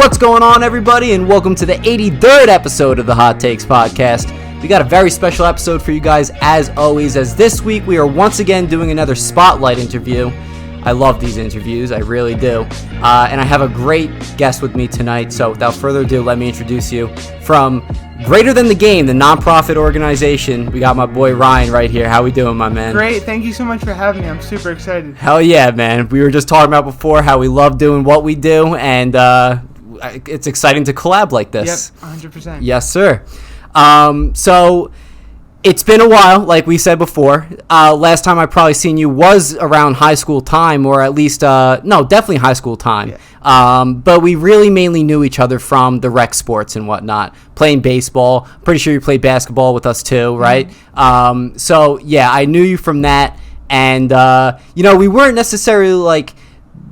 What's going on, everybody, and welcome to the 83rd episode of the Hot Takes Podcast. We got a very special episode for you guys, as always, as this week we are once again doing another spotlight interview. I love these interviews, I really do. And I have a great guest with me tonight, so without further ado, let me introduce you. From Greater Than the Game, the nonprofit organization, we got my boy Ryan right here. How we doing, my man? Great, thank you so much for having me. I'm super excited. Hell yeah, man. We were just talking about before how we love doing what we do, and it's exciting to collab like this. Yep, 100%. Yes, sir. So it's been a while, like we said before. Last time I probably seen you was around high school time, or at least, definitely high school time. Yeah. But we really mainly knew each other from the rec sports and whatnot, playing baseball. Pretty sure you played basketball with us too, right? Mm-hmm. So yeah, I knew you from that. And, we weren't necessarily like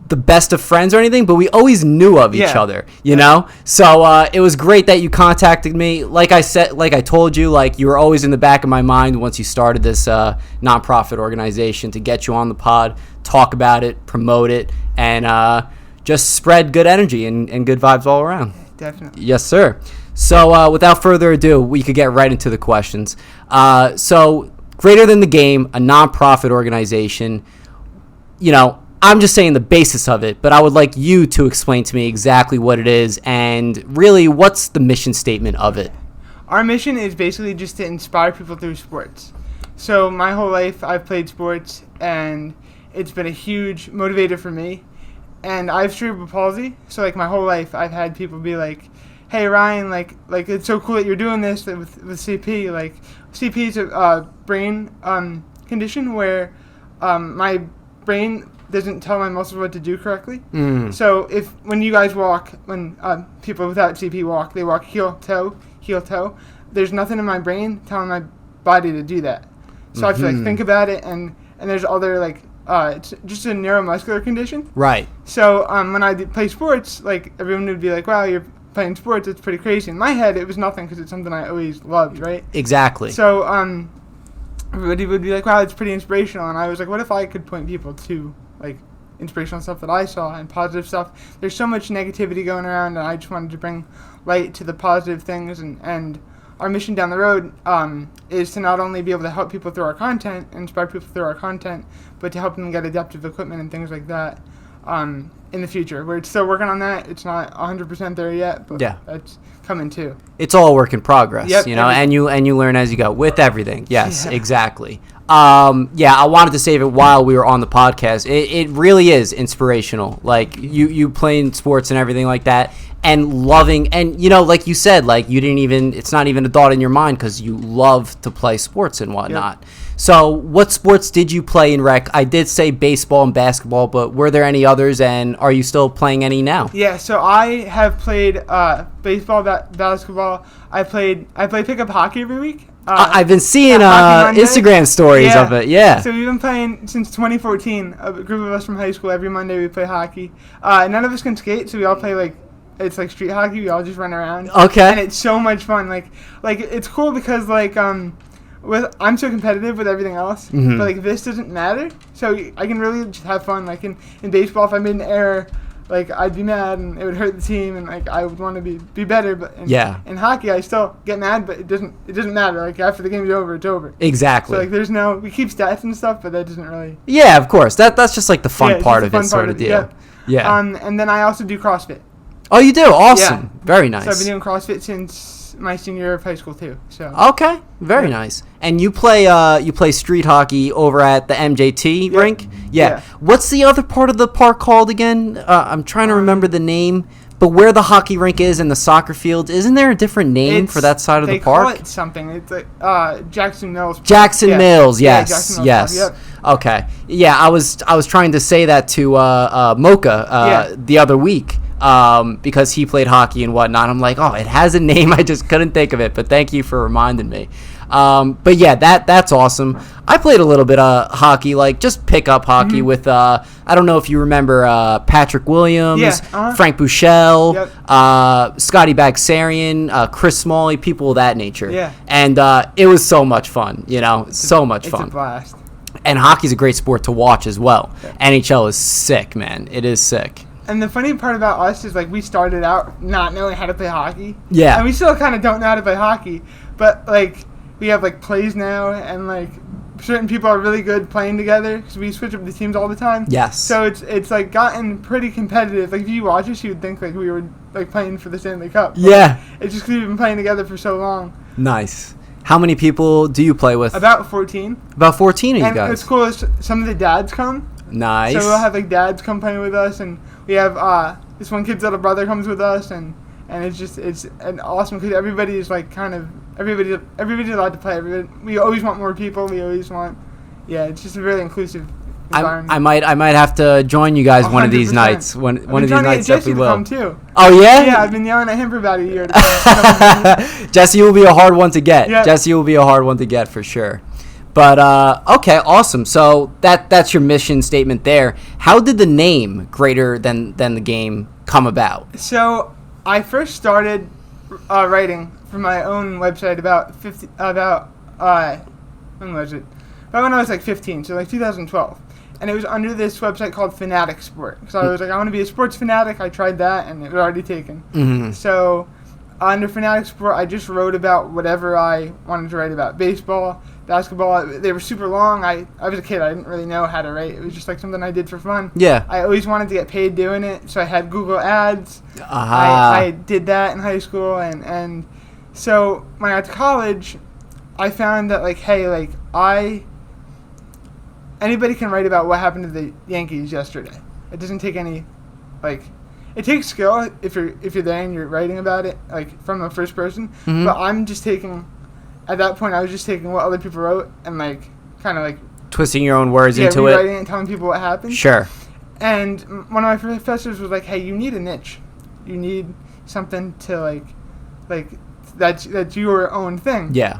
the best of friends or anything, but we always knew of each other, you know? So it was great that you contacted me. Like I said, like I told you, like you were always in the back of my mind once you started this nonprofit organization to get you on the pod, talk about it, promote it, and just spread good energy and good vibes all around. Definitely. Yes, sir. So without further ado, we could get right into the questions. So Greater Than the Game, a nonprofit organization, I'm just saying the basis of it, but I would like you to explain to me exactly what it is and really what's the mission statement of it. Our mission is basically just to inspire people through sports. So my whole life I've played sports, and it's been a huge motivator for me. And I have cerebral palsy, so like my whole life I've had people be like, "Hey Ryan, like it's so cool that you're doing this with CP." Like CP is a brain condition where my brain doesn't tell my muscles what to do correctly. So when you guys walk, when people without CP walk, they walk heel toe. There's nothing in my brain telling my body to do that. So I have to like think about it, and there's other like it's just a neuromuscular condition. Right. So when I play sports, like everyone would be like, "Wow, you're playing sports. It's pretty crazy." In my head, it was nothing because it's something I always loved, right? Exactly. So everybody would be like, "Wow, it's pretty inspirational," and I was like, "What if I could point people to like inspirational stuff that I saw and positive stuff?" There's so much negativity going around, and I just wanted to bring light to the positive things. And our mission down the road is to not only be able to help people through our content, inspire people through our content, but to help them get adaptive equipment and things like that in the future. We're still working on that. It's not 100% there yet, but that's coming too. It's all a work in progress, and you learn as you go with everything. Yes, exactly. I wanted to save it while we were on the podcast. It really is inspirational. Like you playing sports and everything like that, and loving, and like you said, like it's not even a thought in your mind because you love to play sports and whatnot. Yep. So what sports did you play in rec? I did say baseball and basketball, but were there any others, and are you still playing any now? Yeah, so I have played baseball, basketball. I played pickup hockey every week. I've been seeing Instagram stories of it, So we've been playing since 2014. A group of us from high school, every Monday we play hockey. None of us can skate, so we all play it's like street hockey. We all just run around. Okay. And it's so much fun. Like it's cool because I'm so competitive with everything else, but like this doesn't matter. So I can really just have fun. Like in baseball, if I made an error, like I'd be mad and it would hurt the team, and like I would want to be better. But in hockey, I still get mad, but it doesn't matter. Like after the game's over, it's over. Exactly. So like we keep stats and stuff, but that doesn't really. Yeah, of course. That's just like the fun part of it, sort of deal. Yeah. And then I also do CrossFit. Oh, you do? Awesome. Yeah. Very nice. So I've been doing CrossFit since my senior year of high school too. So. Okay. Very nice. And you play street hockey over at the MJT rink? Yeah. What's the other part of the park called again? I'm trying to remember the name. But where the hockey rink is and the soccer field, isn't there a different name for that side of the park? They call it something. It's like Jackson Mills. Jackson Mills, yes. Jackson Mills. Yep. Okay. Yeah, I was trying to say that to Mocha the other week. Because he played hockey and whatnot. I'm like, oh, it has a name. I just couldn't think of it. But thank you for reminding me. But yeah, that's awesome. I played a little bit of hockey, like just pickup hockey with, I don't know if you remember Patrick Williams, Frank Bouchel, Scotty Bagsarian, Chris Smalley, people of that nature. Yeah. And it was so much fun, so much fun. It's a blast. And hockey's a great sport to watch as well. Yeah. NHL is sick, man. It is sick. And the funny part about us is, like, we started out not knowing how to play hockey. Yeah. And we still kind of don't know how to play hockey. But, like, we have, like, plays now, and, like, certain people are really good playing together because we switch up the teams all the time. Yes. So it's like, gotten pretty competitive. Like, if you watch us, you would think, like, we were, like, playing for the Stanley Cup. But Yeah. it's just because we've been playing together for so long. Nice. How many people do you play with? About 14. About 14 of you And guys. what's cool is some of the dads come. Nice. So we'll have, like, dads come playing with us, and we have this one kid's little brother comes with us, and it's an awesome, because everybody is, like, kind of, everybody's allowed to play. We always want more people. We always want, it's just a really inclusive environment. I might have to join you guys one of these 100%. nights. One of these nights definitely will. Come too. Oh yeah? Yeah, I've been yelling at him for about a year. To come. Jesse will be a hard one to get. Yeah. Jesse will be a hard one to get for sure. But okay, awesome. So that's your mission statement there. How did the name Greater Than the Game come about? So I first started writing for my own website when was it? About when I was like 15, so like 2012. And it was under this website called Fanatic Sport. So I was like, I want to be a sports fanatic. I tried that, and it was already taken. Mm-hmm. So under Fanatic Sport, I just wrote about whatever I wanted to write about. Baseball, basketball. They were super long. I was a kid. I didn't really know how to write. It was just like something I did for fun. Yeah. I always wanted to get paid doing it, so I had Google Ads. Aha. I did that in high school, and so when I got to college, I found that, like, hey, like, anybody can write about what happened to the Yankees yesterday. It doesn't take any, like, it takes skill if you're there and you're writing about it, like, from a first person. Mm-hmm. But I'm just taking, at that point, I was just taking what other people wrote and, like, kind of, like, twisting your own words into it. rewriting it and telling people what happened. Sure. And one of my professors was like, hey, you need a niche. You need something to, like that's your own thing. Yeah.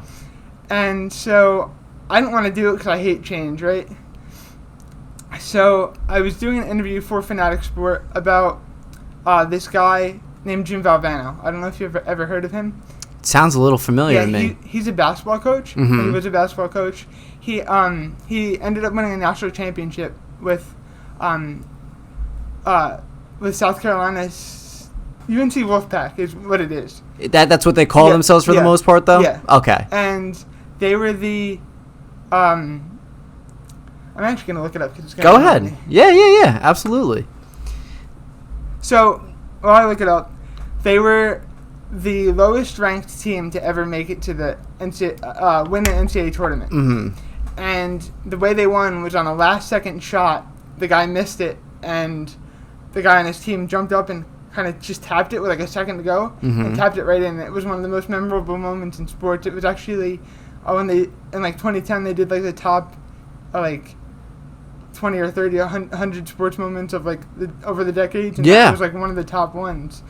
And so I didn't want to do it because I hate change, right? So I was doing an interview for Fanatic Sport about this guy named Jim Valvano. I don't know if you've ever heard of him. Sounds a little familiar to me. He's a basketball coach. Mm-hmm. He was a basketball coach. He ended up winning a national championship with South Carolina's UNC Wolfpack is what it is. That's what they call themselves for the most part, though? Yeah. Okay. And they were the I'm actually going to look it up because it's going to Go ahead. Yeah, absolutely. So, while I look it up, they were the lowest ranked team to ever make it to the win the NCAA tournament. Mm-hmm. And the way they won was on a last second shot. The guy missed it, and the guy on his team jumped up and kind of just tapped it with like a second to go, and tapped it right in. It was one of the most memorable moments in sports. It was actually when they in like 2010 they did like the top like 20 or 30 or 100 sports moments of like over the decades, and that was like one of the top ones.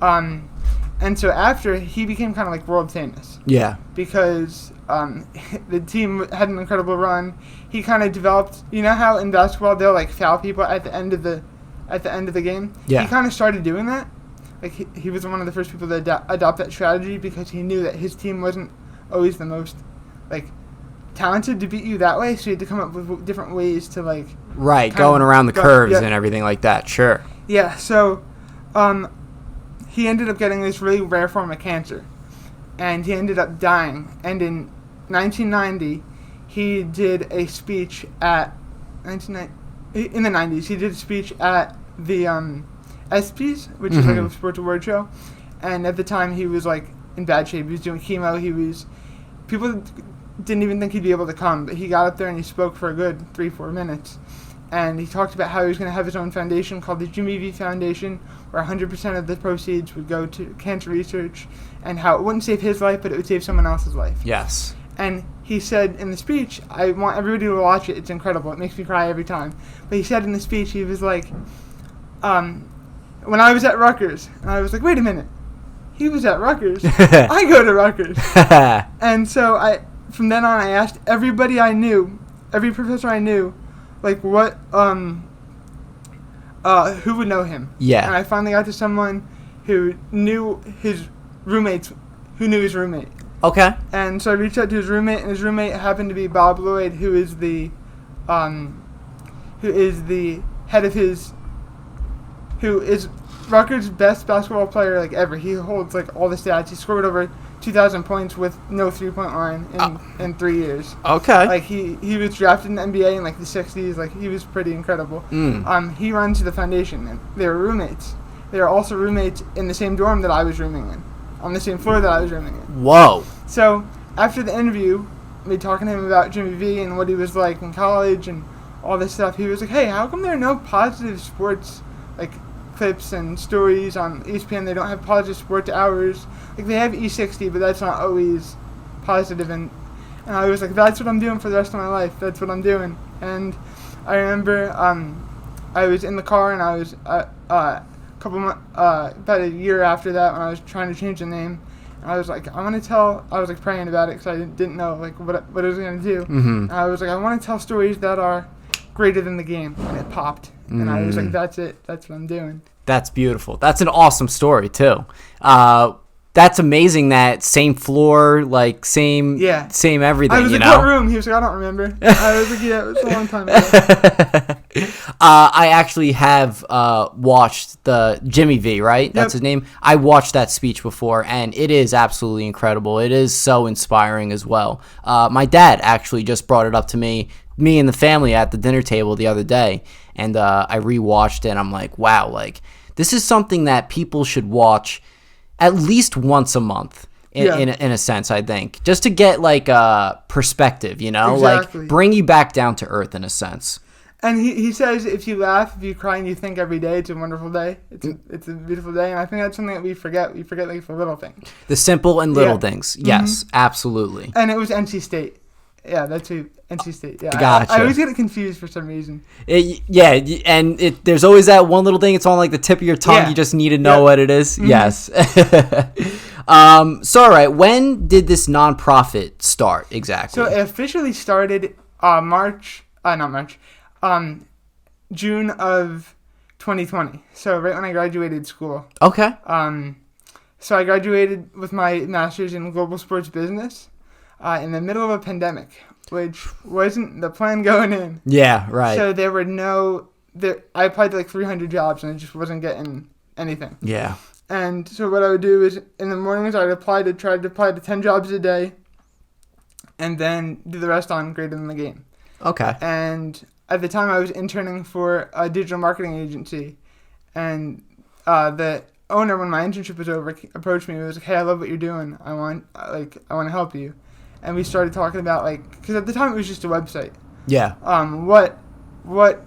And so after, he became kind of like world famous. Yeah. Because the team had an incredible run. He kind of developed, you know how in basketball they'll like foul people at the end of the game? Yeah. He kind of started doing that. Like he was one of the first people to adopt that strategy because he knew that his team wasn't always the most like talented to beat you that way, so he had to come up with different ways to like going around the curves and everything like that. Sure. Yeah. So he ended up getting this really rare form of cancer, and he ended up dying. And in 1990, he did a speech at in the 90s. He did a speech at the ESPYs, which is like a sports award show. And at the time, he was like in bad shape. He was doing chemo. People didn't even think he'd be able to come, but he got up there and he spoke for a good 3-4 minutes. And he talked about how he was going to have his own foundation called the Jimmy V Foundation, where 100% of the proceeds would go to cancer research, and how it wouldn't save his life, but it would save someone else's life. Yes. And he said in the speech, I want everybody to watch it. It's incredible. It makes me cry every time. But he said in the speech, he was like, when I was at Rutgers, and I was like, wait a minute. He was at Rutgers. I go to Rutgers. And so from then on, I asked everybody I knew, every professor I knew, like what, who would know him? Yeah. And I finally got to someone who knew his roommates, who knew his roommate. Okay. And so I reached out to his roommate, and his roommate happened to be Bob Lloyd, who is the head of his who is Rutgers' best basketball player like ever. He holds like all the stats. He scored over 2,000 points with no 3-point line in 3 years. Okay. Like he was drafted in the NBA in like the 60s. Like he was pretty incredible. He runs the foundation, and they were roommates. They were also roommates in the same dorm that I was rooming in, on the same floor that I was rooming in. Whoa. So after the interview, me talking to him about Jimmy V and what he was like in college and all this stuff, he was like, "Hey, how come there are no positive sports like clips and stories on ESPN? They don't have positive sports hours. Like they have E60, but that's not always positive." And I was like, "That's what I'm doing for the rest of my life. That's what I'm doing." And I remember I was in the car, and I was about a year after that when I was trying to change the name. And I was like, I was like praying about it because I didn't know like what I was going to do. And I was like, I want to tell stories that are greater than the game, and it popped. And I was like, that's it. That's what I'm doing. That's beautiful. That's an awesome story too. That's amazing. That same floor, like same everything. I was like, what room? He was like, I don't remember. I was like, yeah, it was a long time ago. I actually have watched the Jimmy V, right? That's his name. I watched that speech before, and it is absolutely incredible. It is so inspiring as well. My dad actually just brought it up to me and the family at the dinner table the other day, and I rewatched it, and I'm like, wow, like this is something that people should watch at least once a month in a sense, I think, just to get like a perspective, Exactly. like bring you back down to earth in a sense. And he says, if you laugh, if you cry, and you think every day, it's a wonderful day. It's a beautiful day. And I think that's something that we forget. We forget like the little things. The simple and little things. Yes, absolutely. And it was NC State. Yeah, that's who. NC State. Yeah, gotcha. I always get it confused for some reson. There's always that one little thing. It's on like the tip of your tongue. You just need to know what it is. Yes. So all right, when did this nonprofit start exactly? So it officially started June of 2020. So right when I graduated school. Okay. So I graduated with my master's in global sports business in the middle of a pandemic, which wasn't the plan going in. Yeah, right. So there were I applied to like 300 jobs, and I just wasn't getting anything. Yeah. And so what I would do is in the mornings I'd try to apply to 10 jobs a day, and then do the rest on greater than the game. Okay. And at the time I was interning for a digital marketing agency, and the owner, when my internship was over, approached me and was like, "Hey, I love what you're doing. I want to help you." And we started talking about because at the time it was just a website. Yeah. What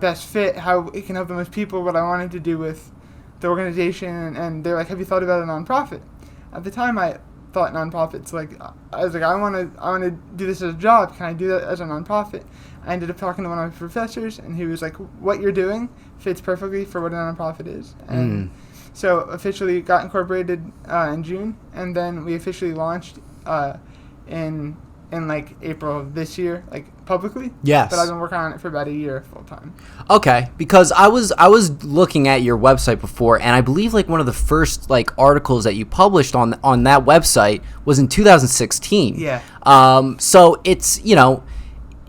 best fit, how it can help the most people, what I wanted to do with the organization, and they're like, "Have you thought about a nonprofit?" At the time, I thought nonprofits. I was like, I want to do this as a job. Can I do that as a nonprofit? I ended up talking to one of my professors, and he was like, "What you're doing fits perfectly for what a nonprofit is." And so officially got incorporated in June, and then we officially launched in like April of this year, like publicly. Yes. But I've been working on it for about a year full time. Okay, because I was looking at your website before, and I believe like one of the first like articles that you published on that website was in 2016. Yeah. So it's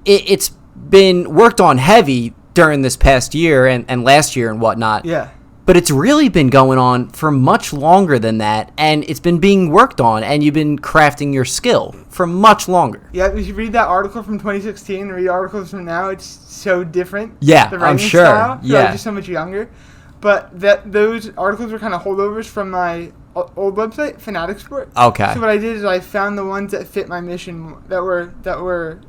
it's been worked on heavy during this past year and last year and whatnot. Yeah. But it's really been going on for much longer than that, and it's been being worked on, and you've been crafting your skill for much longer. Yeah, if you read that article from 2016 and read articles from now, it's so different. Yeah, the I'm sure. Style, yeah, I was just so much younger. But those articles were kind of holdovers from my old website, Fanatic Sport. Okay. So what I did is I found the ones that fit my mission, that were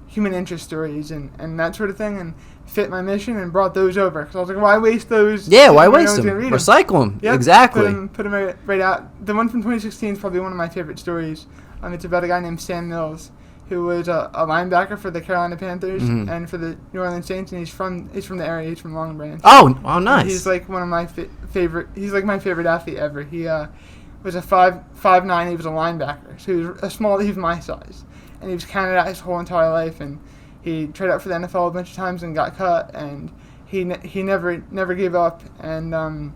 human interest stories and that sort of thing, and fit my mission, and brought those over. Because I was like, why waste those? Yeah, why waste them? Recycle them. Yep, Exactly. Put them right out. The one from 2016 is probably one of my favorite stories. It's about a guy named Sam Mills, who was a linebacker for the Carolina Panthers and for the New Orleans Saints, and he's from the area. He's from Long Branch. Oh, nice. And he's like one of my favorite. He's like my favorite athlete ever. He was a 5'9". He was a linebacker, so he was my size, and he was counted out his whole entire life, and he tried out for the NFL a bunch of times and got cut, and he never gave up, and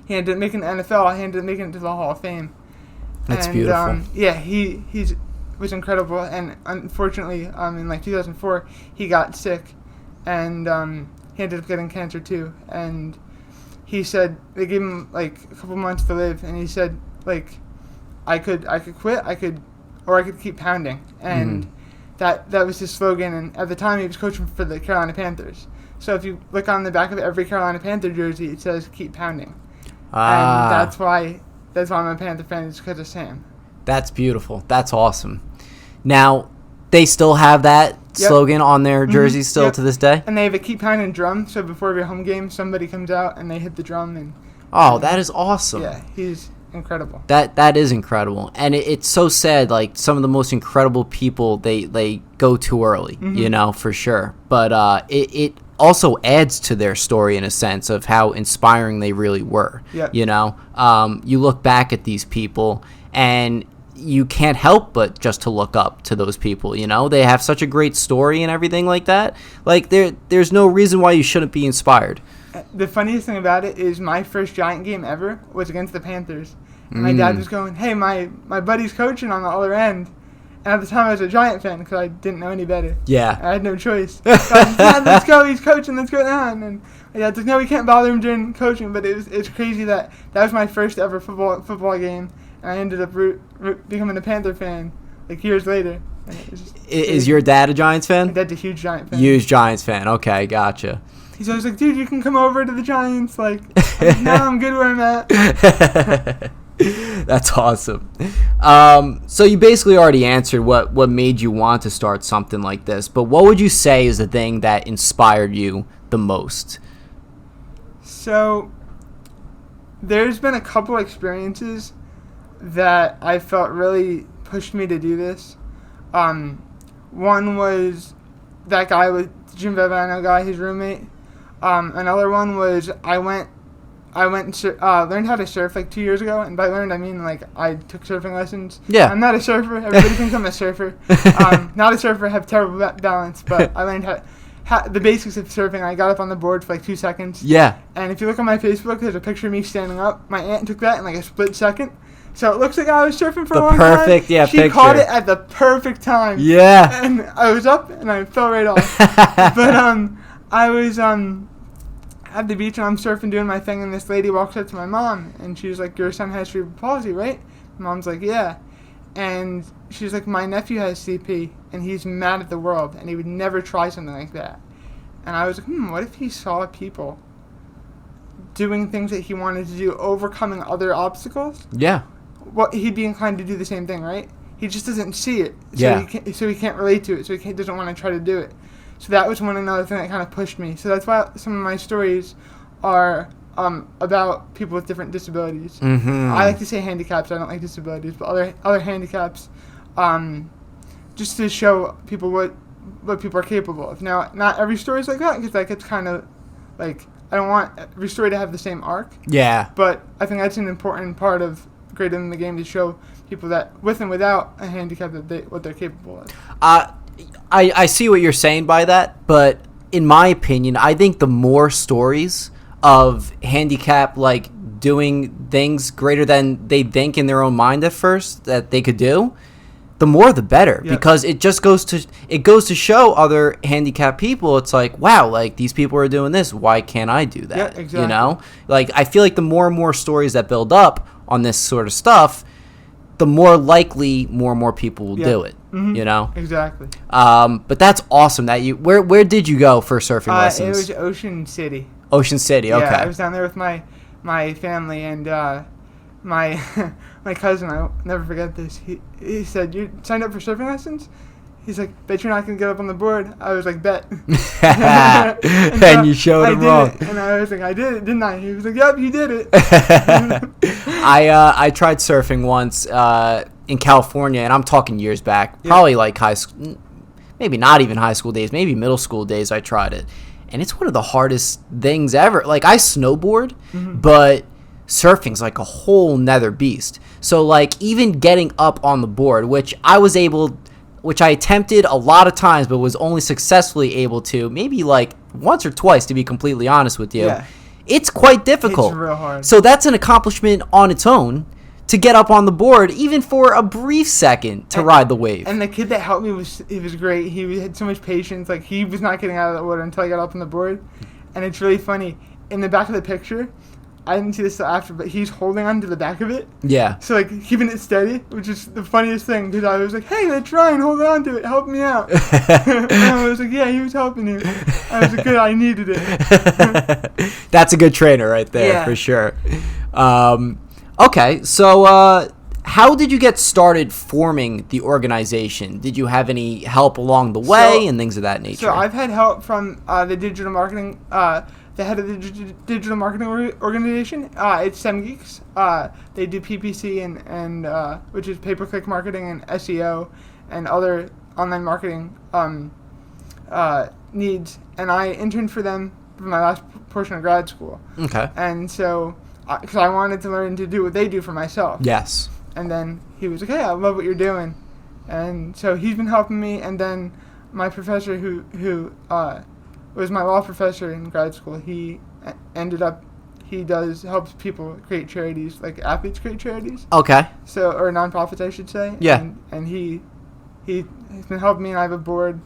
he ended up making the NFL. He ended up making it to the Hall of Fame. That's beautiful. Yeah, he was incredible, and unfortunately, in like 2004, he got sick, and he ended up getting cancer too, and he said they gave him like a couple months to live, and he said like I could quit, I could keep pounding, and that was his slogan. And at the time, he was coaching for the Carolina Panthers. So if you look on the back of every Carolina Panther jersey, it says "Keep Pounding," and that's why I'm a Panther fan, is because of Sam. That's beautiful. That's awesome. Now, they still have that slogan on their jerseys still to this day? And they have a "Keep Pounding" drum, so before every home game, somebody comes out and they hit the drum. And that is awesome. Yeah, he's incredible. That is incredible. And it's so sad, like, some of the most incredible people, they go too early, for sure. But it also adds to their story in a sense of how inspiring they really were. You look back at these people and you can't help but just to look up to those people. They have such a great story and everything like that. Like, there's no reason why you shouldn't be inspired. The funniest thing about it is my first Giant game ever was against the Panthers. And my dad was going, "Hey, my buddy's coaching on the other end." And at the time, I was a Giant fan because I didn't know any better. Yeah. I had no choice. So I was like, "Dad, let's go. He's coaching. Let's go down." And my dad's like, "No, we can't bother him during coaching." But it's crazy that was my first ever football game. And I ended up becoming a Panther fan like years later. Is your dad a Giants fan? My dad's a huge Giant fan. Huge Giants fan. Okay, gotcha. He's always like, "Dude, you can come over to the Giants." Like, no, I'm good where I'm at. That's awesome. So you basically already answered what made you want to start something like this, but what would you say is the thing that inspired you the most? So there's been a couple experiences that I felt really pushed me to do this. One was that guy with Jim Bevano guy, his roommate. Another one was I went and learned how to surf like 2 years ago, and by learned I mean like I took surfing lessons. Yeah. I'm not a surfer. Everybody thinks I'm a surfer. Not a surfer. Have terrible balance, but I learned the basics of surfing. I got up on the board for like 2 seconds. Yeah. And if you look on my Facebook, there's a picture of me standing up. My aunt took that in like a split second. So it looks like I was surfing for a long time. She picture. Caught it at the perfect time. Yeah. And I was up and I fell right off. But I was at the beach and I'm surfing doing my thing, and this lady walks up to my mom and she's like, "Your son has cerebral palsy, right?" Mom's like, "Yeah." And she's like, "My nephew has CP and he's mad at the world and he would never try something like that." And I was like, what if he saw people doing things that he wanted to do, overcoming other obstacles? Yeah. Well, he'd be inclined to do the same thing, right? He just doesn't see it. So he can't relate to it. So he doesn't want to try to do it. So that was another thing that kind of pushed me. So that's why some of my stories are about people with different disabilities. I like to say handicaps. I don't like disabilities, but other handicaps, just to show people what people are capable of. Now, not every story is like that, because that gets kind of like, I don't want every story to have the same arc. Yeah. But I think that's an important part of Greater Than the Game, to show people that with and without a handicap what they're capable of. I see what you're saying by that, but in my opinion, I think the more stories of handicap, like, doing things greater than they think in their own mind at first that they could do, the more the better. Yep. Because it just goes to show other handicapped people, it's like, wow, like, these people are doing this, why can't I do that? Yeah, exactly. Like, I feel like the more and more stories that build up on this sort of stuff, the more likely more and more people will do it. Exactly. But that's awesome that you where did you go for surfing lessons? It was Ocean City. Ocean City, okay. Yeah, I was down there with my family, and my my cousin, I'll never forget this. He said, "You signed up for surfing lessons?" He's like, "Bet you're not going to get up on the board." I was like, "Bet." And you showed him wrong. And I was like, "I did it, didn't I?" He was like, "Yep, you did it." I tried surfing once in California, and I'm talking years back, probably like high school, maybe not even high school days, maybe middle school days I tried it. And it's one of the hardest things ever. Like, I snowboard, but surfing's like a whole nether beast. So, like, even getting up on the board, which I attempted a lot of times, but was only successfully able to maybe like once or twice, to be completely honest with you. Yeah. It's quite difficult. It's real hard. So that's an accomplishment on its own, to get up on the board, even for a brief second, to ride the wave. And the kid that helped me was great. He had so much patience. Like, he was not getting out of the water until I got up on the board. and it's really funny. In the back of the picture, I didn't see this till after, but he's holding on to the back of it. Yeah. So, like, keeping it steady, which is the funniest thing, because I was like, hey, that's Ryan, hold on to it, help me out. And I was like, yeah, he was helping you. I was like, good, I needed it. That's a good trainer right there, for sure. Okay, so how did you get started forming the organization? Did you have any help along the way and things of that nature? So I've had help from the digital marketing, the head of the digital marketing organization. It's SemGeeks. They do PPC and which is pay-per-click marketing and SEO and other online marketing needs. And I interned for them for my last portion of grad school. Okay. And so, because I wanted to learn to do what they do for myself. Yes. And then he was like, hey, I love what you're doing. And so he's been helping me. And then my professor who was my law professor in grad school, he helps people create charities, like athletes create charities. Okay. So, or nonprofits, I should say. Yeah. And he's been helping me, and I have a board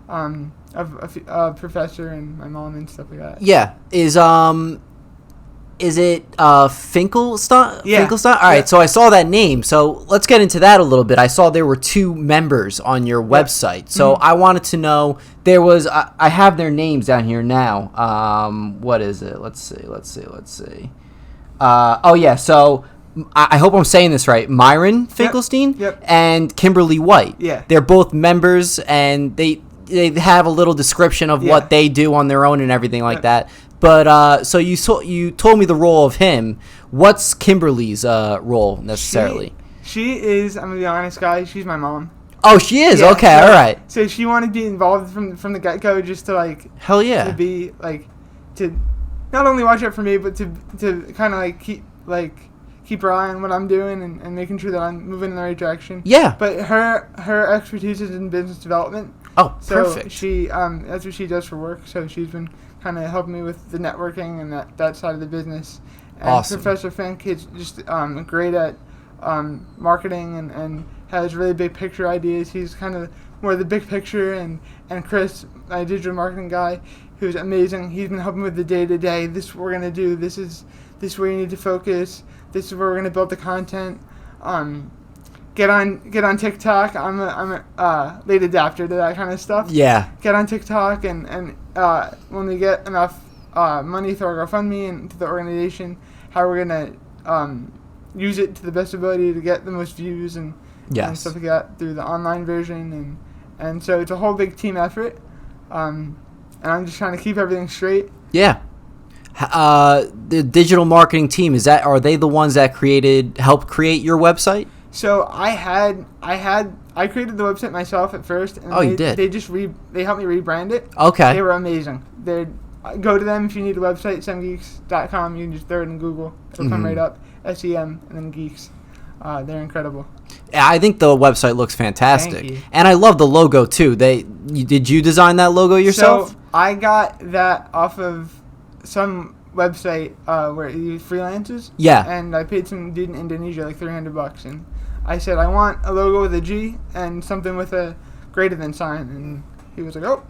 of a professor and my mom and stuff like that. Yeah. Is it Finkelstein? Yeah. Finkelstein? All right, so I saw that name. So let's get into that a little bit. I saw there were 2 members on your website. So I wanted to know, there was, I have their names down here now. What is it? Let's see. Oh, yeah, so I hope I'm saying this right. Myron Finkelstein and Kimberly White. Yeah. They're both members, and they have a little description of what they do on their own and everything like that. But so you told me the role of him. What's Kimberly's role necessarily? She is, I'm gonna be honest, guys, she's my mom. Oh, she is. Yeah, okay, all right. So she wanted to be involved from the get go, just to like. Hell yeah. To be like, to not only watch out for me, but to kind of like keep her eye on what I'm doing and making sure that I'm moving in the right direction. Yeah. But her expertise is in business development. Oh, so perfect. She that's what she does for work. So she's been kind of helping me with the networking and that side of the business. And awesome. Professor Fink is just great at marketing and has really big picture ideas. He's kind of more the big picture, and Chris, my digital marketing guy, who's amazing. He's been helping with the day-to-day. This is what we're going to do. This is where you need to focus. This is where we're going to build the content. Get on TikTok. I'm a late adapter to that kind of stuff. Yeah. Get on TikTok, and when we get enough money through our GoFundMe and to the organization, how we're going to use it to the best ability to get the most views and stuff like that through the online version. And so it's a whole big team effort. And I'm just trying to keep everything straight. Yeah. The digital marketing team, are they the ones that helped create your website? So I created the website myself at first. And you did? They helped me rebrand it. Okay. They were amazing. Go to them if you need a website, semgeeks.com. You can just throw it in Google. It'll come right up. SEM and then Geeks. They're incredible. I think the website looks fantastic. Thank you. And I love the logo too. Did you design that logo yourself? So I got that off of some website where it used freelancers. Yeah. And I paid some dude in Indonesia like $300, and I said I want a logo with a G and something with a greater than sign, and he was like, oh.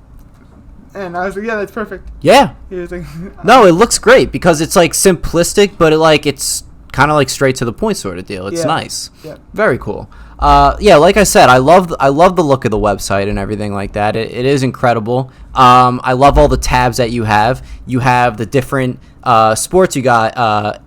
And I was like, yeah, that's perfect. Yeah. He was like, no, it looks great because it's like simplistic, but it's kind of like straight to the point sort of deal. It's nice. Yeah. Very cool. Like I said, I love the look of the website and everything like that. It is incredible. I love all the tabs that you have. You have the different sports. You got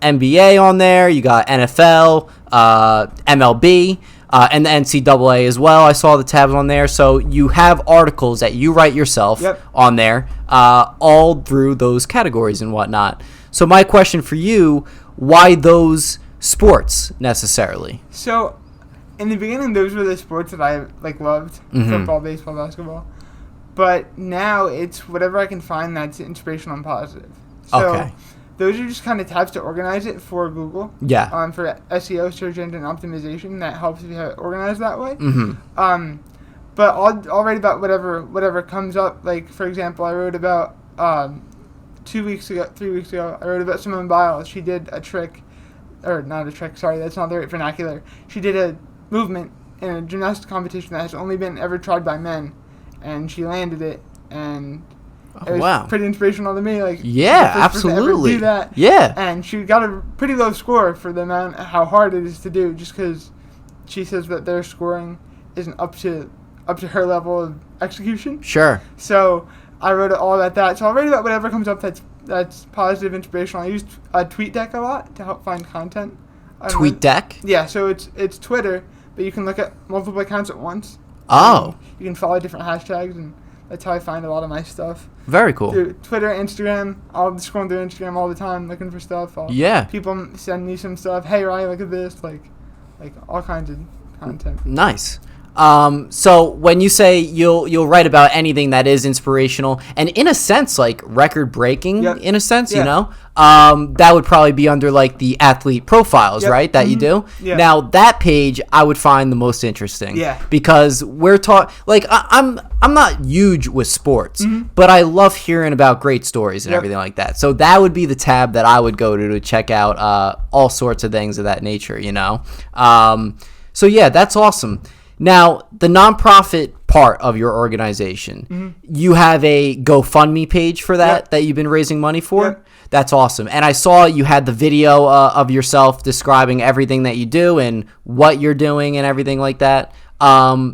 NBA on there. You got NFL, MLB. And the NCAA as well. I saw the tabs on there. So you have articles that you write yourself on there, all through those categories and whatnot. So my question for you, why those sports necessarily? So in the beginning, those were the sports that I loved, football, baseball, basketball. But now it's whatever I can find that's inspirational and positive. So those are just kind of tabs to organize it for Google. Yeah. For SEO, search engine optimization, that helps if you have it organized that way. Mm-hmm. But I'll write about whatever comes up. Like, for example, I wrote about 3 weeks ago, I wrote about Simone Biles. She did a trick, or not a trick, sorry, that's not the right vernacular. She did a movement in a gymnastics competition that has only been ever tried by men, and she landed it, and It was wow. pretty inspirational to me. Like, Yeah, she's the first person to ever absolutely. do that. Yeah. And she got a pretty low score for the amount how hard it is to do, just because she says that their scoring isn't up to her level of execution. Sure. So I wrote all about that. So I'll write about whatever comes up that's positive, inspirational. I used TweetDeck a lot to help find content. TweetDeck? Yeah, so it's Twitter, but you can look at multiple accounts at once. Oh. You can follow different hashtags, and that's how I find a lot of my stuff. Very cool. Through Twitter, Instagram. I'll be scrolling through Instagram all the time looking for stuff. Yeah. People send me some stuff. Hey, Ryan, look at this. Like all kinds of content. Nice. So when you say you'll write about anything that is inspirational and in a sense like record breaking, Yep. in a sense, Yeah. you know, that would probably be under like the athlete profiles, Yep. right? That you do. Yeah. Now that page I would find the most interesting. Yeah. Because we're like I'm not huge with sports, but I love hearing about great stories and Yep. everything like that. So that would be the tab that I would go to check out all sorts of things of that nature, you know. So yeah, that's awesome. Now, the nonprofit part of your organization, you have a GoFundMe page for that you've been raising money for? Yep. That's awesome. And I saw you had the video of yourself describing everything that you do and what you're doing and everything like that.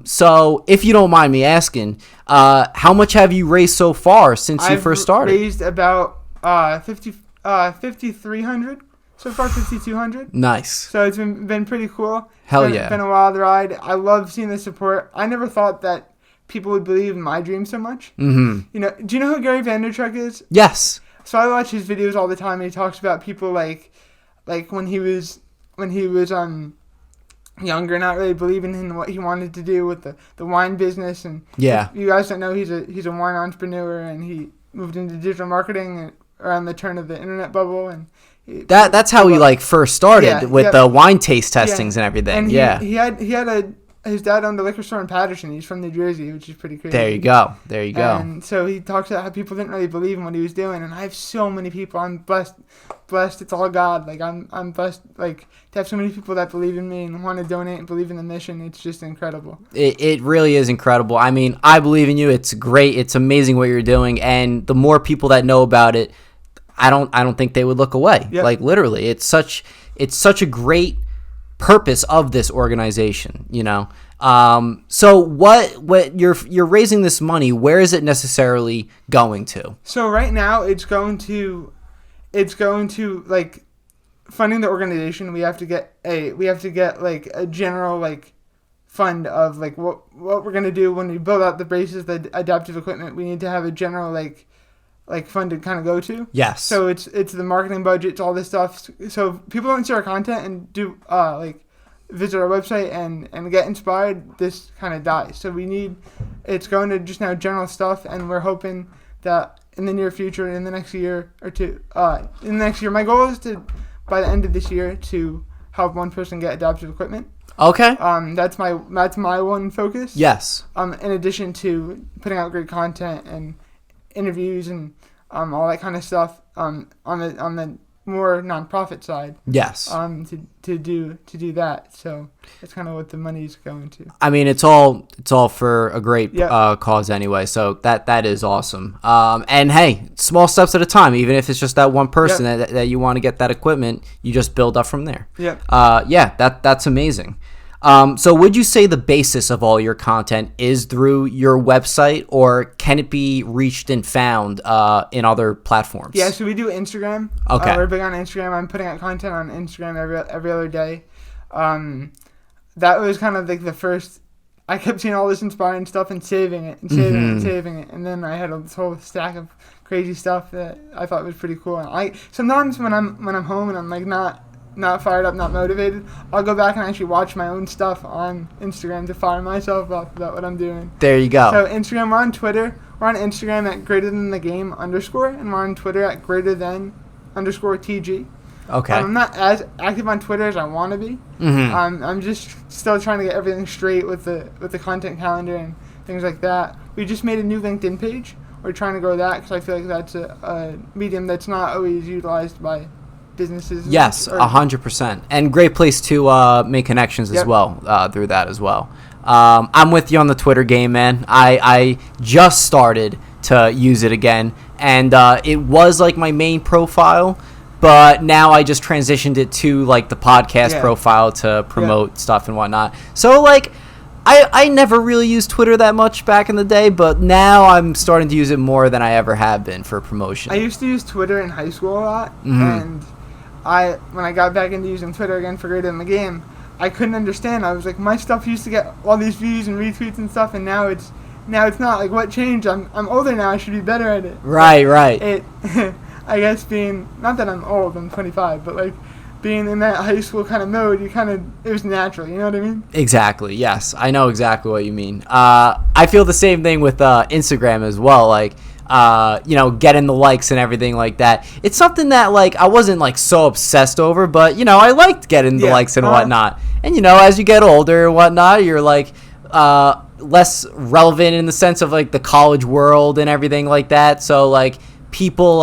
So, if you don't mind me asking, how much have you raised so far since you first started? I've raised about 5,300. So far, 5,200. Nice. So it's been pretty cool. Hell It's yeah. been a wild ride. I love seeing the support. I never thought that people would believe in my dream so much. Mm-hmm. You know, do you know who Gary Vaynerchuk is? Yes. So I watch his videos all the time, and he talks about people like when he was younger, not really believing in what he wanted to do with the wine business. And Yeah. if you guys don't know, he's a wine entrepreneur, and he moved into digital marketing around the turn of the internet bubble, and That's how we like first started Yeah, with yeah. the wine taste testings and everything. And yeah. he had his dad owned a liquor store in Patterson. He's from New Jersey, which is pretty crazy. There you go. There you go. And so he talks about how people didn't really believe in what he was doing, and I have so many people. I'm blessed. It's all God. Like I'm blessed. Like to have so many people that believe in me and want to donate and believe in the mission. It's just incredible. It really is incredible. I mean, I believe in you. It's great. It's amazing what you're doing, and the more people that know about it, I don't think they would look away. Yep. Like literally, it's such a great purpose of this organization, you know. So what you're raising this money, where is it necessarily going to? So right now it's going to like funding the organization. We have to get like a general like fund of like what we're gonna do when we build out the braces, the adaptive equipment. We need to have a general like fund to kind of go to. Yes. So it's the marketing budget, it's all this stuff. So people don't see our content and do like visit our website and get inspired. This kind of dies. So it's going to just now general stuff, and we're hoping that in the near future, in the next year or two, my goal is to by the end of this year to help one person get adaptive equipment. Okay. That's my one focus. Yes. In addition to putting out great content and interviews and all that kind of stuff on the more nonprofit side. Yes. To do that. So that's kind of what the money's going to. I mean, it's all for a great Yep. cause anyway. So that is awesome. And hey, small steps at a time. Even if it's just that one person Yep. that you want to get that equipment, you just build up from there. Yep. Yeah, that's amazing. So would you say the basis of all your content is through your website, or can it be reached and found in other platforms? Yeah, so we do Instagram. Okay. We're big on Instagram. I'm putting out content on Instagram every other day. That was kind of like the first. I kept seeing all this inspiring stuff and saving it and saving it and saving it, and then I had this whole stack of crazy stuff that I thought was pretty cool. And sometimes when I'm home and I'm like not fired up, not motivated, I'll go back and actually watch my own stuff on Instagram to fire myself up about what I'm doing. There you go. So Instagram, we're on Twitter. We're on Instagram at _, and we're on Twitter at _TG. Okay. I'm not as active on Twitter as I want to be. Mm-hmm. I'm just still trying to get everything straight with the content calendar and things like that. We just made a new LinkedIn page. We're trying to grow that because I feel like that's a medium that's not always utilized by businesses. Yes, 100%, and great place to make connections as Yep. well through that as well. I'm with you on the Twitter game, man. I just started to use it again, and it was like my main profile, but now I just transitioned it to like the podcast profile to promote stuff and whatnot. So like I never really used Twitter that much back in the day, but now I'm starting to use it more than I ever have been for promotion. I used to use Twitter in high school a lot, and when I got back into using Twitter again for Greater Than the Game, I couldn't understand. I was like, my stuff used to get all these views and retweets and stuff, and now it's not. Like, what changed? I'm older now. I should be better at it. Right. I guess being, not that I'm old, I'm 25, but like being in that high school kind of mode, it was natural. You know what I mean? Exactly. Yes, I know exactly what you mean. I feel the same thing with Instagram as well. Like, getting the likes and everything like that. It's something that like I wasn't like so obsessed over, but I liked getting the likes and whatnot. And as you get older and whatnot, you're like less relevant in the sense of like the college world and everything like that. So like people,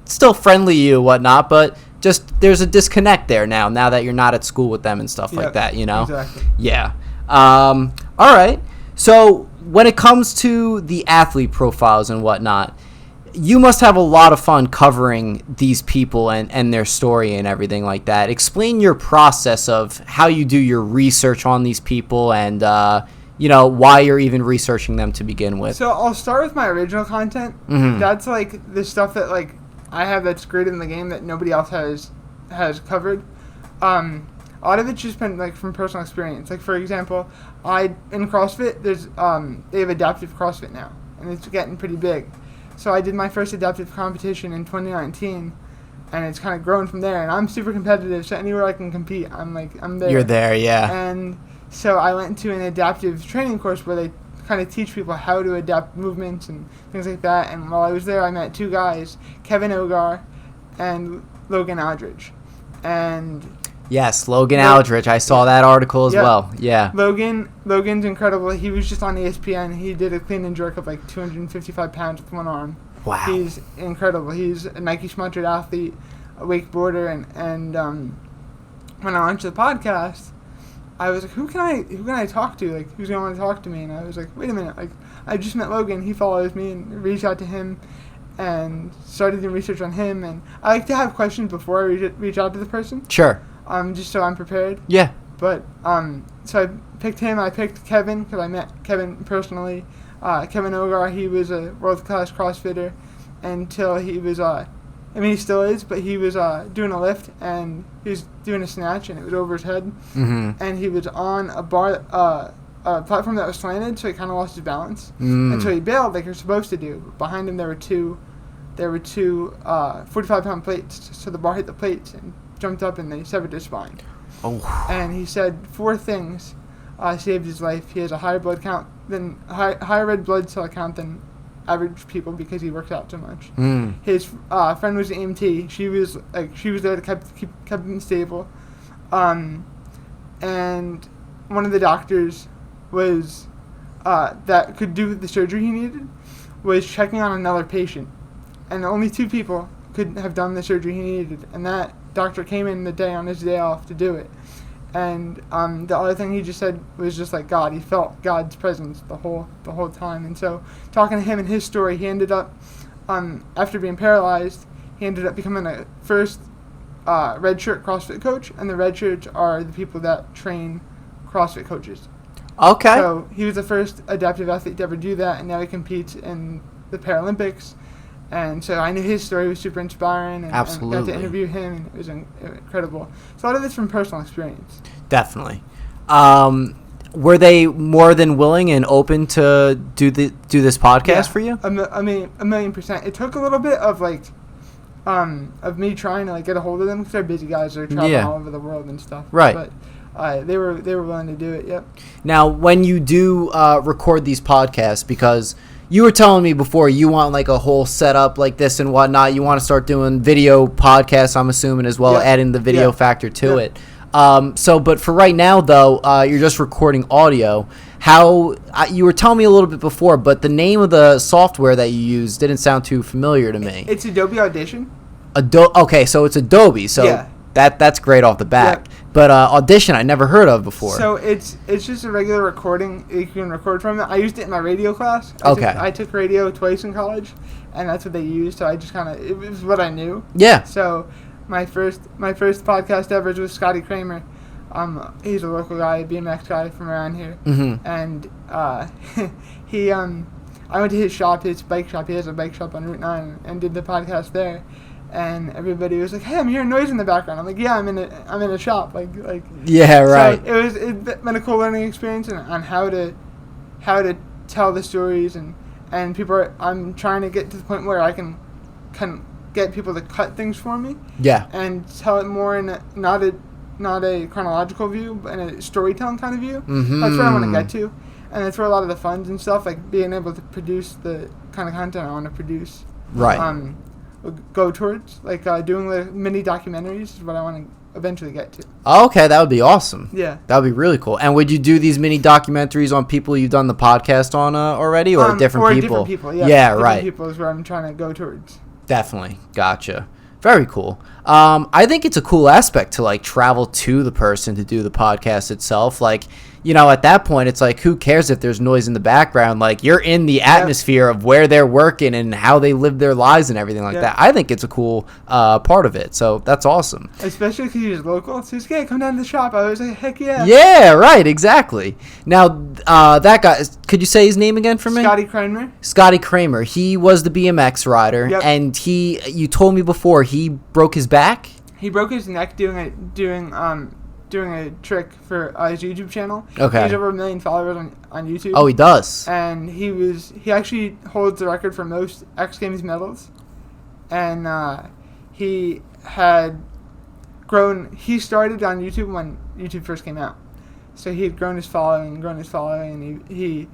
still friendly to you and whatnot, but just there's a disconnect there now that you're not at school with them and stuff like that, Exactly. Yeah. All right. So when it comes to the athlete profiles and whatnot, you must have a lot of fun covering these people and their story and everything like that. Explain your process of how you do your research on these people and, why you're even researching them to begin with. So I'll start with my original content. Mm-hmm. That's like the stuff that like I have that's great in the game that nobody else has covered. A lot of it's just been like from personal experience. Like for example, in CrossFit there's they have adaptive CrossFit now, and it's getting pretty big. So I did my first adaptive competition in 2019, and it's kind of grown from there. And I'm super competitive, so anywhere I can compete, I'm there. You're there, yeah. And so I went to an adaptive training course where they kind of teach people how to adapt movements and things like that. And while I was there, I met two guys, Kevin Ogar and Logan Aldridge. And yes, Logan Aldridge. I saw that article as well. Yeah. Logan's incredible. He was just on ESPN. He did a clean and jerk of like 255 pounds with one arm. Wow. He's incredible. He's a Nike-sponsored athlete, a wakeboarder, and when I launched the podcast, I was like, who can I talk to? Like, who's going to want to talk to me? And I was like, wait a minute. Like, I just met Logan. He follows me, and reached out to him and started doing research on him. And I like to have questions before I reach out to the person. Sure. Just so I'm prepared. Yeah. But, so I picked him. I picked Kevin because I met Kevin personally. Kevin Ogar, he was a world-class CrossFitter until he was, he still is, but he was doing a lift, and he was doing a snatch, and it was over his head. Mm-hmm. And he was on a platform that was slanted, so he kind of lost his balance. And so he bailed like you're supposed to do. Behind him there were two 45-pound plates, so the bar hit the plates and jumped up, and they severed his spine. Oh. And he said 4 things saved his life. He has a higher higher red blood cell count than average people because he works out so much. His friend was an EMT. She was there to keep him stable. And one of the doctors was that could do the surgery he needed was checking on another patient, and only 2 people could have done the surgery he needed, and that doctor came in the day on his day off to do it. And the other thing he just said was just like God. He felt God's presence the whole time. And so talking to him and his story, he ended up after being paralyzed, he ended up becoming a first red shirt CrossFit coach, and the red shirts are the people that train CrossFit coaches. Okay. So he was the first adaptive athlete to ever do that, and now he competes in the Paralympics. And so I knew his story was super inspiring, and absolutely. got to interview him, and it was incredible. So a lot of it's from personal experience. Definitely. Were they more than willing and open to do this podcast for you? A million %. It took a little bit of of me trying to get a hold of them because they're busy guys. They're traveling all over the world and stuff. Right. But they were willing to do it. Yep. Now, when you do record these podcasts, because you were telling me before you want a whole setup like this and whatnot. You want to start doing video podcasts, I'm assuming, as well, adding the video factor to it. But for right now, though, you're just recording audio. How you were telling me a little bit before, but the name of the software that you use didn't sound too familiar to me. It's Adobe Audition. Okay, so it's Adobe. So that's great off the bat. But Audition I never heard of before. So it's just a regular recording. You can record from it. I used it in my radio class. I took radio twice in college, and that's what they used. So I just it was what I knew. Yeah. So my first podcast ever was with Scotty Kramer. He's a local guy, a BMX guy from around here. Mm-hmm. And I went to his shop, his bike shop. He has a bike shop on Route 9, and did the podcast there. And everybody was like, "Hey, I'm hearing noise in the background." I'm like, "Yeah, I'm in a shop." Like. Yeah, right. So it's been a cool learning experience on how to tell the stories and people. I'm trying to get to the point where I can get people to cut things for me. Yeah. And tell it more in not a chronological view, but in a storytelling kind of view. Mm-hmm. That's where I want to get to, and that's where a lot of the funds and stuff, like being able to produce the kind of content I want to produce. Right. Go towards doing the mini documentaries is what I want to eventually get to. Okay, that would be awesome. Yeah, that would be really cool. And would you do these mini documentaries on people you've done the podcast on already, or different people? Different people. Yeah, yeah, different right. People is where I'm trying to go towards. Definitely, gotcha. Very cool. I think it's a cool aspect to travel to the person to do the podcast itself. At that point, it's who cares if there's noise in the background? You're in the atmosphere of where they're working and how they live their lives and everything like that. I think it's a cool part of it. So that's awesome. Especially because he's local. So he's come down to the shop. I was like, heck yeah. Yeah, right, exactly. Now, that guy, could you say his name again for me? Scotty Kramer. Scotty Kramer. He was the BMX rider, and you told me before, he broke his back? He broke his neck doing a trick for his YouTube channel. Okay. He has over 1 million followers on YouTube. Oh, he does. And he actually holds the record for most X Games medals. And he had grown. He started on YouTube when YouTube first came out, so he had grown his following, and he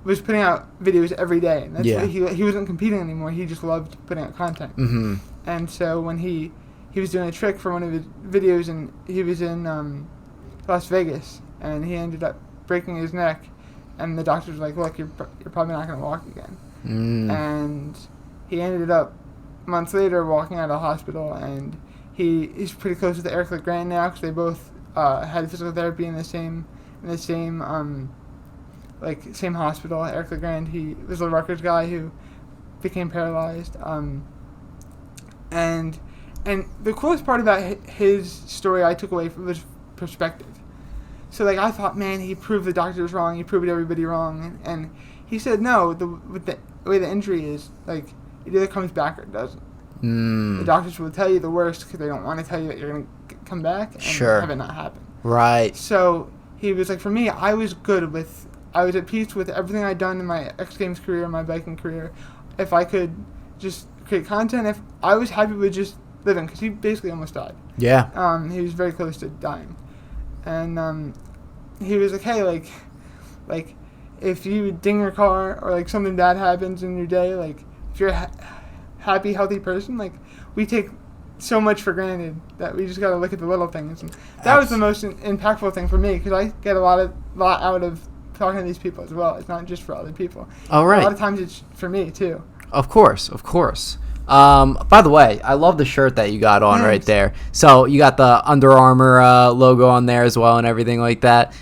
was putting out videos every day. And that's what he wasn't competing anymore. He just loved putting out content. Mm-hmm. And so when he was doing a trick for one of his videos, and he was in Las Vegas, and he ended up breaking his neck, and the doctors were like, "Look, you're probably not going to walk again." And he ended up months later walking out of the hospital, and he's pretty close with Eric LeGrand now, because they both had physical therapy in the same hospital. Eric LeGrand, he was a Rutgers guy who became paralyzed, and the coolest part about his story I took away from was perspective. So I thought, man, he proved the doctors wrong, he proved everybody wrong, and he said no. With the way the injury is, it either comes back or it doesn't. The doctors will tell you the worst because they don't want to tell you that you're going to come back and have it not happen. Right. So he was like, for me, I was at peace with everything I'd done in my X Games career, my biking career. If I could just create content, if I was happy with just living, because he basically almost died. Yeah. He was very close to dying, and he was like, "Hey, if you ding your car or something bad happens in your day, if you're a happy, healthy person, we take so much for granted that we just got to look at the little things." And that was the most impactful thing for me, because I get a lot out of talking to these people as well. It's not just for other people. Oh, right. A lot of times it's for me too. Of course. By the way, I love the shirt that you got on right there. So you got the Under Armour logo on there as well and everything like that.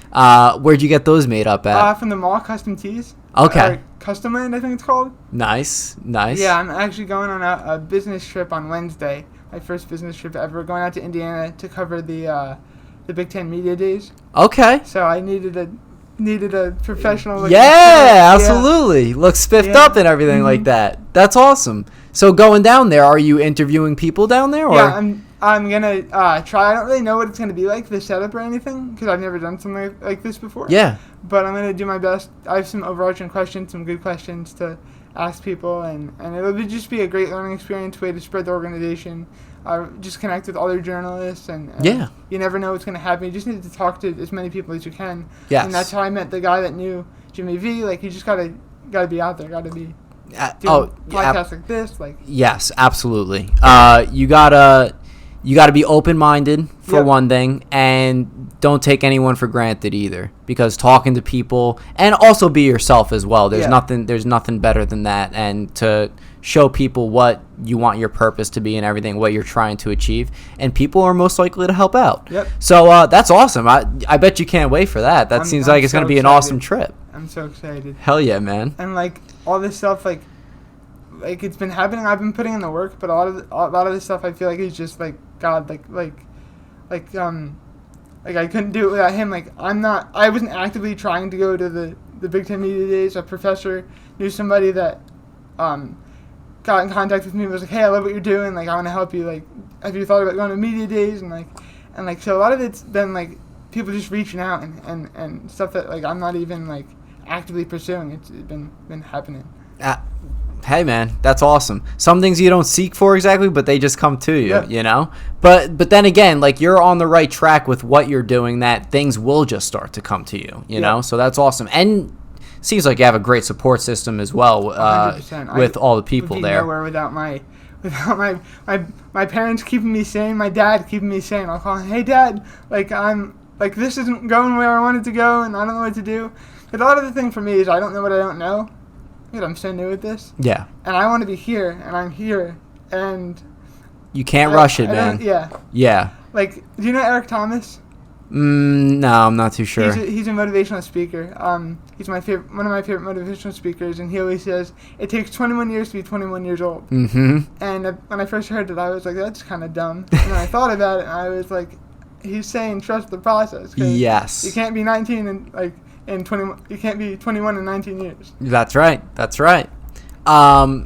Where'd you get those made up at? From the mall, Custom Tees. Okay. Custom Land, I think it's called. Nice. Yeah, I'm actually going on a business trip on Wednesday. My first business trip ever. Going out to Indiana to cover the Big Ten Media Days. Okay. So I needed a professional. Yeah, absolutely. Looks spiffed up and everything like that. That's awesome. So going down there, are you interviewing people down there? Or? Yeah, I'm gonna try. I don't really know what it's gonna be like, the setup or anything, because I've never done something like this before. Yeah. But I'm gonna do my best. I have some overarching questions, some good questions to ask people, and it'll just be a great learning experience, way to spread the organization. Just connect with other journalists, and you never know what's gonna happen. You just need to talk to as many people as you can. Yes. And that's how I met the guy that knew Jimmy V. You just gotta be out there. Gotta be. Podcasts like this, yes, absolutely. You gotta be open-minded for one thing, and don't take anyone for granted either, because talking to people, and also be yourself as well. There's nothing better than that, and to show people what you want your purpose to be and everything, what you're trying to achieve, and people are most likely to help out. Yep. So that's awesome. I bet you can't wait for that. That seems like it's going to be an awesome trip. I'm so excited. Hell yeah, man. And like all this stuff, like it's been happening. I've been putting in the work, but a lot of this stuff I feel like is just like God, like I couldn't do it without him. Like I wasn't actively trying to go to the Big Ten Media Days. A professor knew somebody that got in contact with me and was like, hey, I love what you're doing. Like, I want to help you. Like, have you thought about going to Media Days? And so a lot of it's been like people just reaching out and stuff that like I'm not even like actively pursuing. It's been happening. Hey man, that's awesome. Some things you don't seek for exactly, but they just come to you, you know? But then again, like you're on the right track with what you're doing, that things will just start to come to you, you know? So that's awesome. And seems like you have a great support system as well with all the people there. Nowhere without my parents keeping me sane, my dad keeping me sane. I'll call him, hey dad, like this isn't going where I want it to go and I don't know what to do. But a lot of the thing for me is I don't know what I don't know. I'm so new at this. Yeah. And I want to be here, and I'm here, and you can't rush it, man. Yeah. Like, do you know Eric Thomas? No, I'm not too sure. He's a motivational speaker. He's one of my favorite motivational speakers, and he always says it takes 21 years to be 21 years old. Mm-hmm. And when I first heard it, I was like, that's kind of dumb. And then I thought about it, and I was like, he's saying trust the process. Yes. You can't be 19 and like. You can't be 21 in 19 years. That's right.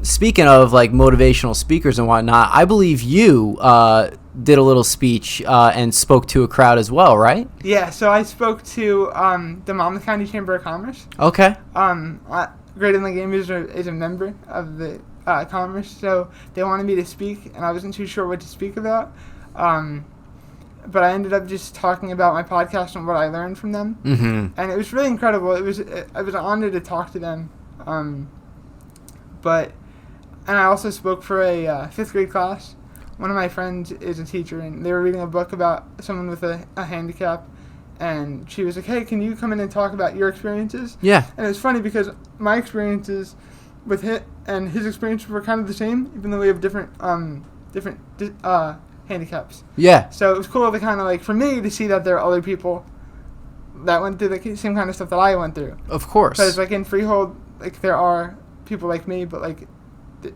Speaking of like motivational speakers and whatnot, I believe you did a little speech and spoke to a crowd as well, right? Yeah. So I spoke to the Monmouth County Chamber of Commerce. Okay. Great in the Game is a member of the Commerce, so they wanted me to speak, and I wasn't too sure what to speak about. But I ended up just talking about my podcast and what I learned from them. Mm-hmm. And it was really incredible. I was an honor to talk to them. And I also spoke for a fifth grade class. One of my friends is a teacher, and they were reading a book about someone with a handicap. And she was like, hey, can you come in and talk about your experiences? Yeah. And it was funny because my experiences with him and his experiences were kind of the same, even though we have different handicaps. Yeah. So it was cool to kind of like, for me, to see that there are other people that went through the same kind of stuff that I went through. Of course. Because like in Freehold, like there are people like me, but like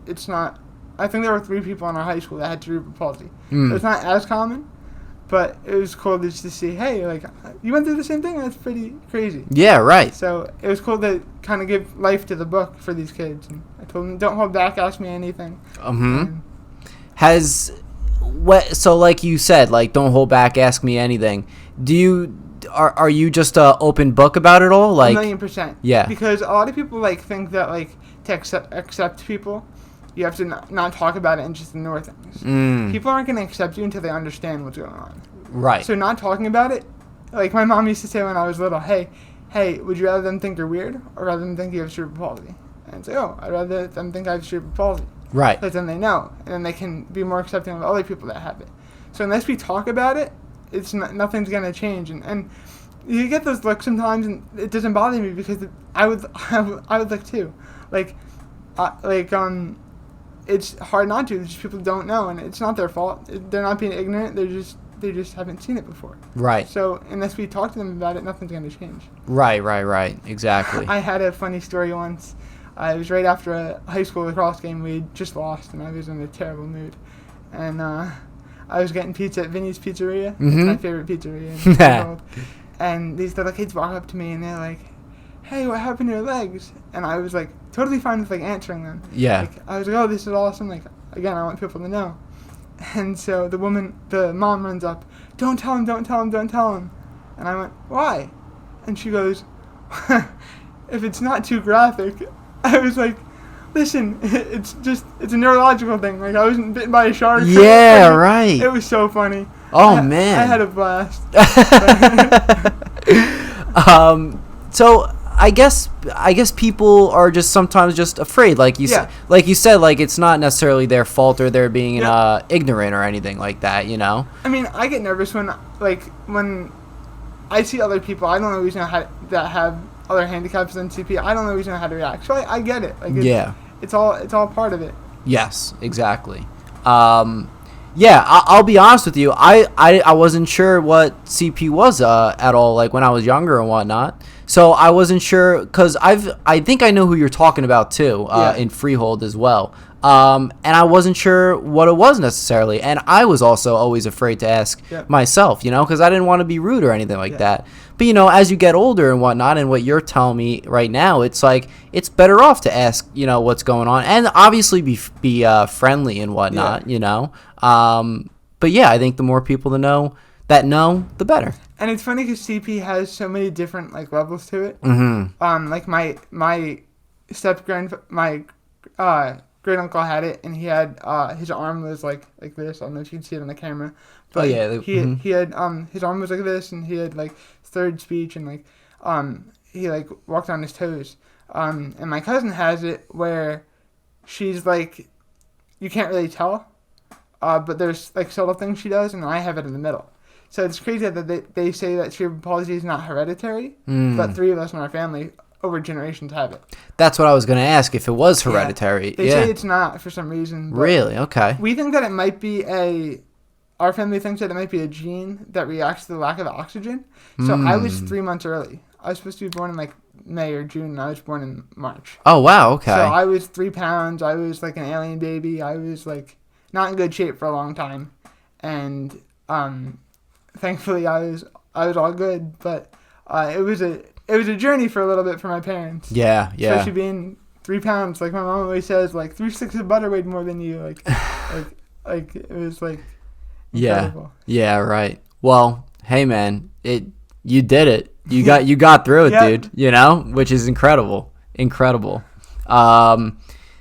it's not. I think there were 3 people in our high school that had cerebral palsy. So it's not as common, but it was cool just to see, hey, like you went through the same thing. That's pretty crazy. Yeah. Right. So it was cool to kind of give life to the book for these kids. And I told them, don't hold back, ask me anything. So like you said, like don't hold back, ask me anything. Are you just an open book about it all? Like 1,000,000%. Yeah. Because a lot of people like think that like to accept people, you have to not talk about it and just ignore things. People aren't going to accept you until they understand what's going on. Right. So not talking about it, like my mom used to say when I was little, hey, would you rather them think you're weird or rather them think you have cerebral palsy? And I'd say, I'd rather them think I have cerebral palsy. Right. Because then they know, and then they can be more accepting of other people that have it. So unless we talk about it, nothing's gonna change. And you get those looks sometimes, and it doesn't bother me because I would look too. It's hard not to. Just people don't know, and it's not their fault. They're not being ignorant. They just haven't seen it before. Right. So unless we talk to them about it, nothing's gonna change. Right. Exactly. I had a funny story once. It was right after a high school lacrosse game. We had just lost, and I was in a terrible mood. And I was getting pizza at Vinny's Pizzeria. Mm-hmm. It's my favorite pizzeria in the world. And these little kids walk up to me, and they're like, hey, what happened to your legs? And I was like, totally fine with like answering them. Yeah. Like, I was like, oh, this is awesome. Like, again, I want people to know. And so the mom runs up, don't tell him. And I went, why? And she goes, if it's not too graphic. I was like, listen, it's a neurological thing. Like, I wasn't bitten by a shark. Yeah, right. It was so funny. Oh, man. I had a blast. So I guess people are just sometimes just afraid, like you said, like it's not necessarily their fault or they're being ignorant or anything like that, you know. I mean, I get nervous when I see other people. I don't always know how that have other handicaps than CP. I don't always know how to react. So I get it. Like it's all part of it. Yes, exactly. I'll be honest with you. I wasn't sure what CP was at all, like when I was younger and whatnot. So I wasn't sure because I think I know who you're talking about too in Freehold as well. And I wasn't sure what it was necessarily, and I was also always afraid to ask myself, you know, because I didn't want to be rude or anything like that. But you know, as you get older and whatnot, and what you're telling me right now, it's like it's better off to ask, you know, what's going on, and obviously be friendly and whatnot, you know. But yeah, I think the more people that know, the better. And it's funny because CP has so many different like levels to it. Mm-hmm. Like my great uncle had it, and he had his arm was like this. I don't know if you can see it on the camera, but he had his arm was like this, and he had like third speech, and like he like walked on his toes. And my cousin has it where she's like, you can't really tell, but there's like subtle things she does, and I have it in the middle. So it's crazy that they say that cerebral palsy is not hereditary, but 3 of us in our family over generations have it. That's what I was going to ask, if it was hereditary. They say it's not for some reason. Really? Okay. We think that it might be our family thinks that it might be a gene that reacts to the lack of oxygen. So I was 3 months early. I was supposed to be born in like May or June, and I was born in March. Oh, wow. Okay. So I was 3 pounds. I was like an alien baby. I was like not in good shape for a long time. And thankfully I was all good, but it was a journey for a little bit for my parents. Yeah. Especially being 3 pounds. Like my mom always says, like 3 sticks of butter weighed more than you. Like it was like incredible. Yeah, right. Well, hey man, you did it. You got through it, dude. You know, which is incredible.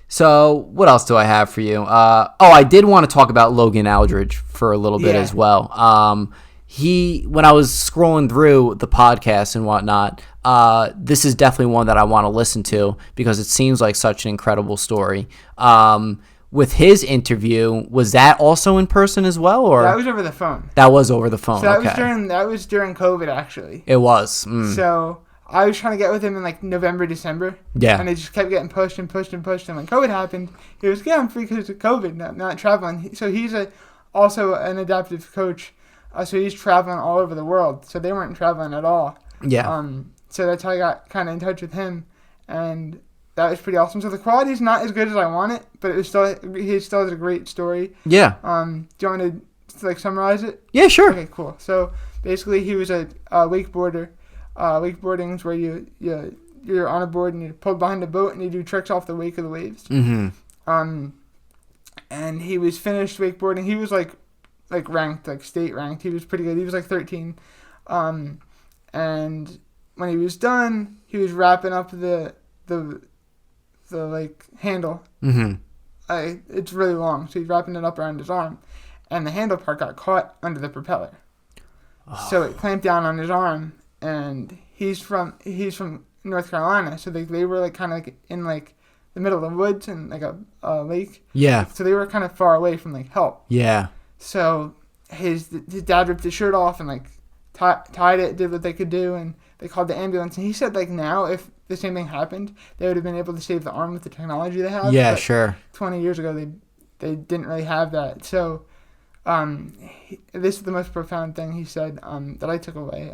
So what else do I have for you? I did want to talk about Logan Aldridge for a little bit as well. When I was scrolling through the podcast and whatnot, this is definitely one that I want to listen to because it seems like such an incredible story. With his interview, was that also in person as well, or that was over the phone? That was over the phone. So that was during COVID, actually. It was. So I was trying to get with him in like November, December. Yeah. And it just kept getting pushed. And when COVID happened, he was I'm free because of COVID, not traveling. So he's also an adaptive coach. So he's traveling all over the world. So they weren't traveling at all. Yeah. So that's how I got kind of in touch with him, and that was pretty awesome. So the quality's not as good as I want it, but he still has a great story. Yeah. Do you want me to like summarize it? Yeah, sure. Okay, cool. So basically, he was a wakeboarder. Wakeboarding is where you're on a board and you pull behind a boat and you do tricks off the wake of the waves. Mm-hmm. And he was finished wakeboarding. He was like ranked, like state ranked. He was pretty good. He was like 13. And when he was done, he was wrapping up the like handle. Mm-hmm. It's really long, so he's wrapping it up around his arm, and the handle part got caught under the propeller. So it clamped down on his arm, and he's from North Carolina, so they were like kind of like in like the middle of the woods and like a lake. Yeah. So they were kind of far away from like help. Yeah. So his dad ripped his shirt off and like tied it, did what they could do, and they called the ambulance. And he said like now if the same thing happened, they would have been able to save the arm with the technology they have. Yeah, sure. 20 years ago, they didn't really have that. So, this is the most profound thing he said that I took away.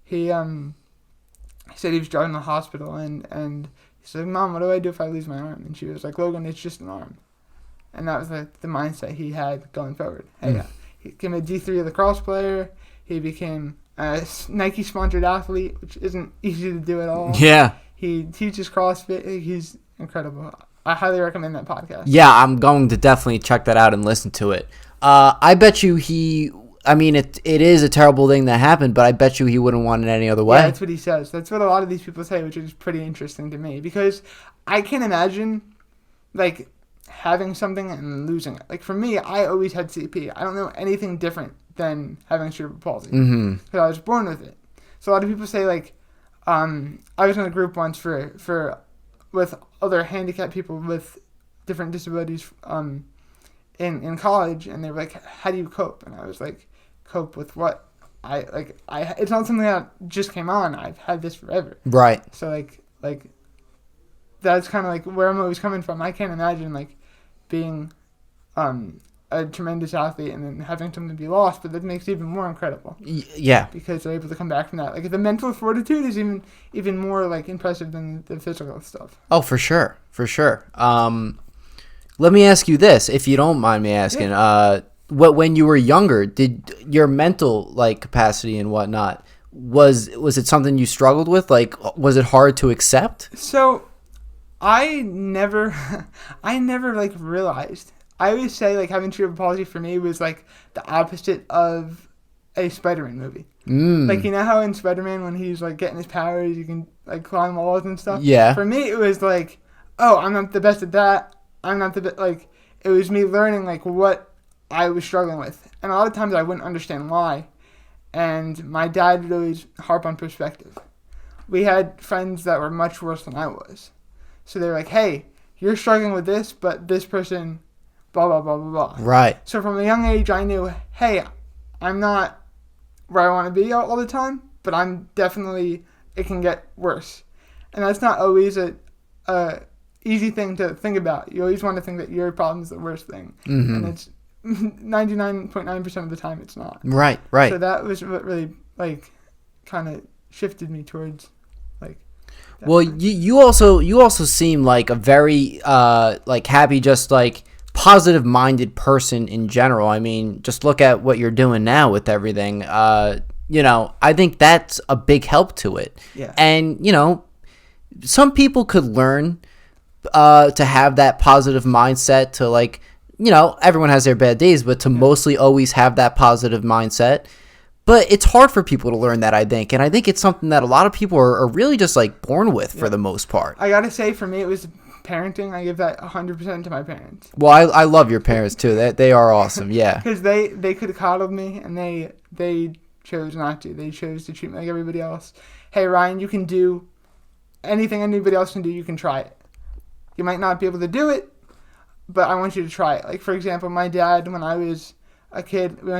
He said he was driving to the hospital, and he said, "Mom, what do I do if I lose my arm?" And she was like, "Logan, it's just an arm." And that was the mindset he had going forward. He became a D3 lacrosse player. He became a Nike-sponsored athlete, which isn't easy to do at all. Yeah. He teaches CrossFit. He's incredible. I highly recommend that podcast. Yeah, I'm going to definitely check that out and listen to it. I bet you it is a terrible thing that happened, but I bet you he wouldn't want it any other way. Yeah, that's what he says. That's what a lot of these people say, which is pretty interesting to me, because I can't imagine, like, having something and losing it. Like, for me, I always had CP. I don't know anything different than having cerebral palsy. Because I was born with it. So a lot of people say, like, I was in a group once for with other handicapped people with different disabilities in college, and they were like, how do you cope? And I was like, cope with what? It's not something that just came on. I've had this forever. Right. So like that's kind of like where I'm always coming from. I can't imagine like being a tremendous athlete and then having something be lost, but that makes it even more incredible. Yeah. Because they're able to come back from that. Like the mental fortitude is even more like impressive than the physical stuff. Oh, for sure. For sure. Let me ask you this, if you don't mind me asking. Yeah. When you were younger, did your mental like capacity and whatnot, was it something you struggled with? Like, was it hard to accept? So I never like realized. I always say like having cerebral palsy for me was like the opposite of a Spider-Man movie. Like, you know how in Spider-Man when he's like getting his powers, you can like climb walls and stuff? Yeah. For me, it was like, oh, I'm not the best at that. I'm not the best. Like, it was me learning like what I was struggling with. And a lot of times I wouldn't understand why. And my dad would always harp on perspective. We had friends that were much worse than I was. So they were like, hey, you're struggling with this, but this person, blah, blah, blah, blah, blah. Right. So from a young age, I knew, hey, I'm not where I want to be all the time, but I'm definitely, it can get worse. And that's not always a easy thing to think about. You always want to think that your problem is the worst thing. Mm-hmm. And it's 99.9% of the time it's not. Right. So that was what really like kind of shifted me towards like. Well, you also seem like a very like happy, just like positive minded person in general. I mean, just look at what you're doing now with everything. I think that's a big help to it. Yeah. And some people could learn to have that positive mindset, to like, everyone has their bad days, but to mostly always have that positive mindset. But it's hard for people to learn that, I think. And I think it's something that a lot of people are really just like born with for the most part. I got to say, for me, it was parenting. I give that 100% to my parents. Well, I love your parents too. They are awesome. Yeah. Because they could have coddled me, and they chose not to. They chose to treat me like everybody else. Hey, Ryan, you can do anything anybody else can do. You can try it. You might not be able to do it, but I want you to try it. Like, for example, my dad, when I was a kid, we were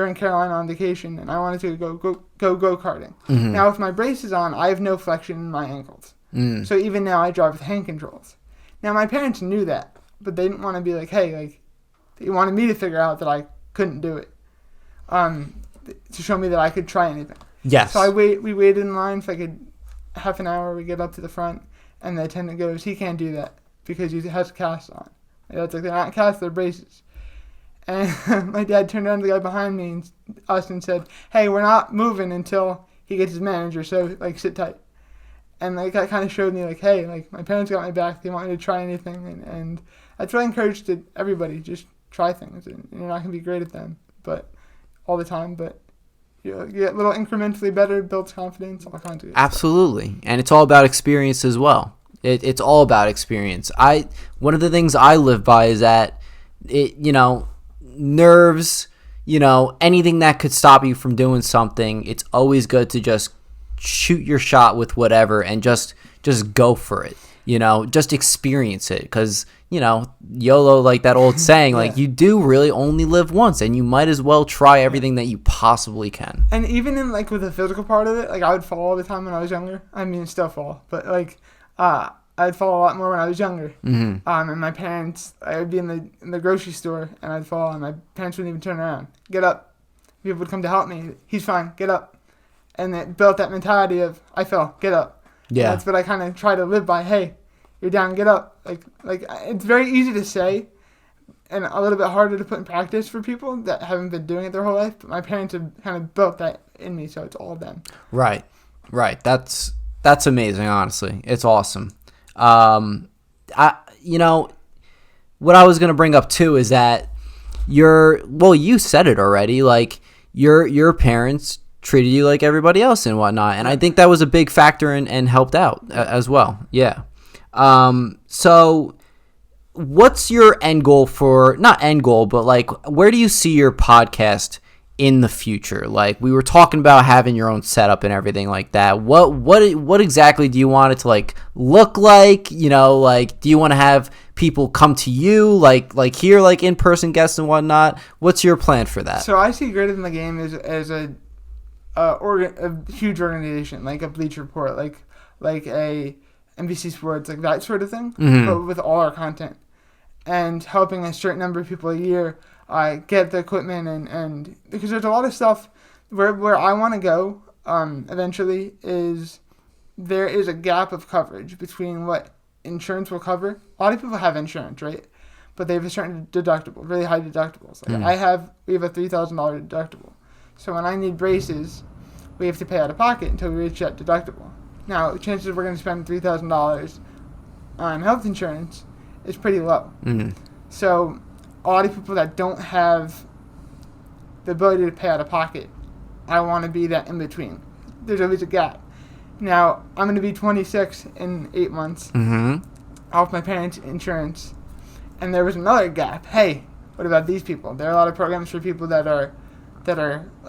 in Carolina on vacation, and I wanted to go go-karting. Mm-hmm. Now, with my braces on, I have no flexion in my ankles. So even now, I drive with hand controls. Now, my parents knew that, but they didn't want to be like, hey, like, they wanted me to figure out that I couldn't do it, to show me that I could try anything. Yes. So we waited in line for like a half an hour. We get up to the front, and the attendant goes, he can't do that because he has a cast on. My dad's like, they're not cast, they're braces. And my dad turned around to the guy behind me and us and said, hey, we're not moving until he gets his manager, so like sit tight. And like that kind of showed me like, hey, like my parents got my back, they want me to try anything, and that's really encouraged to everybody, just try things, and you're not going to be great at them but all the time, but you get a little incrementally better, builds confidence, all kinds of good Absolutely stuff. And it's all about experience as well. It's all about experience. One of the things I live by is that nerves, anything that could stop you from doing something, it's always good to just shoot your shot with whatever and just go for it. Just experience it, because YOLO, like that old saying, like you do really only live once, and you might as well try everything that you possibly can. And even in like with the physical part of it, like I would fall all the time when I was younger. I mean, still fall, but like I'd fall a lot more when I was younger. Mm-hmm. And my parents, I would be in the grocery store and I'd fall, and my parents wouldn't even turn around. Get up. People would come to help me. He's fine. Get up. And it built that mentality of I fell. Get up. Yeah. And that's what I kind of try to live by. Hey, you're down. Get up. Like it's very easy to say, and a little bit harder to put in practice for people that haven't been doing it their whole life. But my parents have kind of built that in me, so it's all them. Right. That's amazing. Honestly, it's awesome. What I was gonna bring up too is that you said it already. Like your parents treated you like everybody else and whatnot, and I think that was a big factor and helped out as well. Yeah. So what's your end goal but like, where do you see your podcast in the future? Like, we were talking about having your own setup and everything like that. What exactly do you want it to like look like? You know, like, do you want to have people come to you, like here, like in-person guests and whatnot? What's your plan for that? So I see Greater Than the Game as a huge organization, like a Bleacher Report, like a NBC Sports, like that sort of thing, but with all our content, and helping a certain number of people a year get the equipment, and because there's a lot of stuff where I want to go eventually is there is a gap of coverage between what insurance will cover. A lot of people have insurance, right? But they have a certain deductible, really high deductibles. Like we have a $3,000 deductible. So when I need braces, we have to pay out of pocket until we reach that deductible. Now, chances we're going to spend $3,000 on health insurance is pretty low. So a lot of people that don't have the ability to pay out of pocket, I want to be that in between. There's always a gap. Now, I'm going to be 26 in 8 months off my parents' insurance, and there was another gap. Hey, what about these people? There are a lot of programs for people that are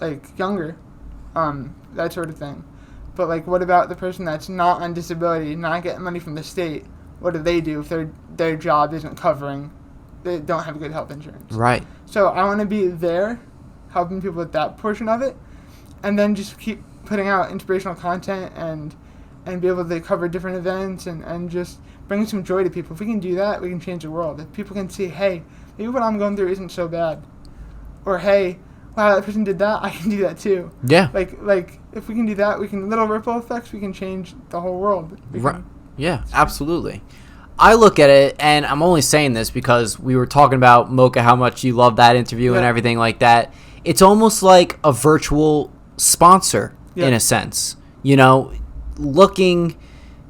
like younger, that sort of thing. But like, what about the person that's not on disability, not getting money from the state? What do they do if their job isn't covering? They don't have good health insurance. Right. So I want to be there, helping people with that portion of it, and then just keep putting out inspirational content and be able to cover different events and just bring some joy to people. If we can do that, we can change the world. If people can see, hey, maybe what I'm going through isn't so bad, or hey, wow, that person did that, I can do that too. Yeah. Like if we can do that, we can, little ripple effects, we can change the whole world. Right. Yeah, absolutely. I look at it, and I'm only saying this because we were talking about, Mocha, how much you love that interview and everything like that. It's almost like a virtual sponsor in a sense. You know, looking,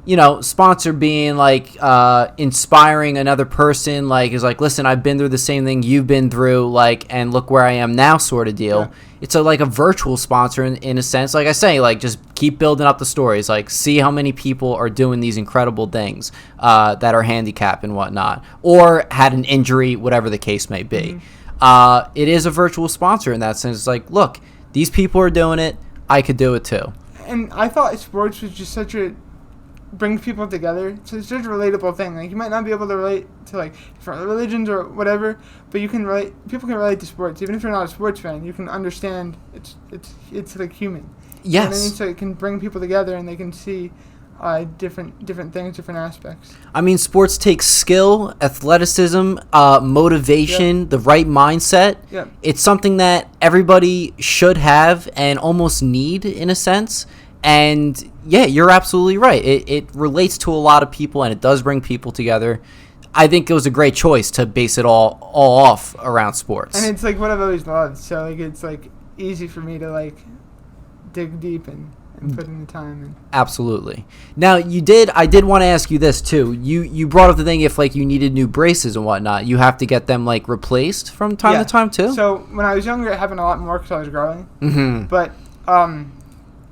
you know, sponsor being like inspiring another person, like is like, listen, I've been through the same thing you've been through, like, and look where I am now, sort of deal. Yeah. It's like a virtual sponsor in a sense. Like I say, like, just keep building up the stories, like see how many people are doing these incredible things that are handicapped and whatnot, or had an injury, whatever the case may be. It is a virtual sponsor in that sense. It's like, look, these people are doing it, I could do it too. And I thought sports was just such a brings people together. So it's such a relatable thing. Like, you might not be able to relate to like different religions or whatever, but you can relate. People can relate to sports, even if you're not a sports fan. You can understand it's like human. Yes. You know what I mean? So it can bring people together, and they can see different things, different aspects. I mean, sports takes skill, athleticism, motivation, the right mindset. Yep. It's something that everybody should have and almost need in a sense. And yeah, you're absolutely right. It relates to a lot of people, and it does bring people together. I think it was a great choice to base it all off around sports. And it's like what I've always loved. So like it's like easy for me to like dig deep and put in the time. And absolutely. Now I did want to ask you this too. You brought up the thing, if like you needed new braces and whatnot, you have to get them like replaced from time to time too? So when I was younger, it happened a lot more because I was growing. But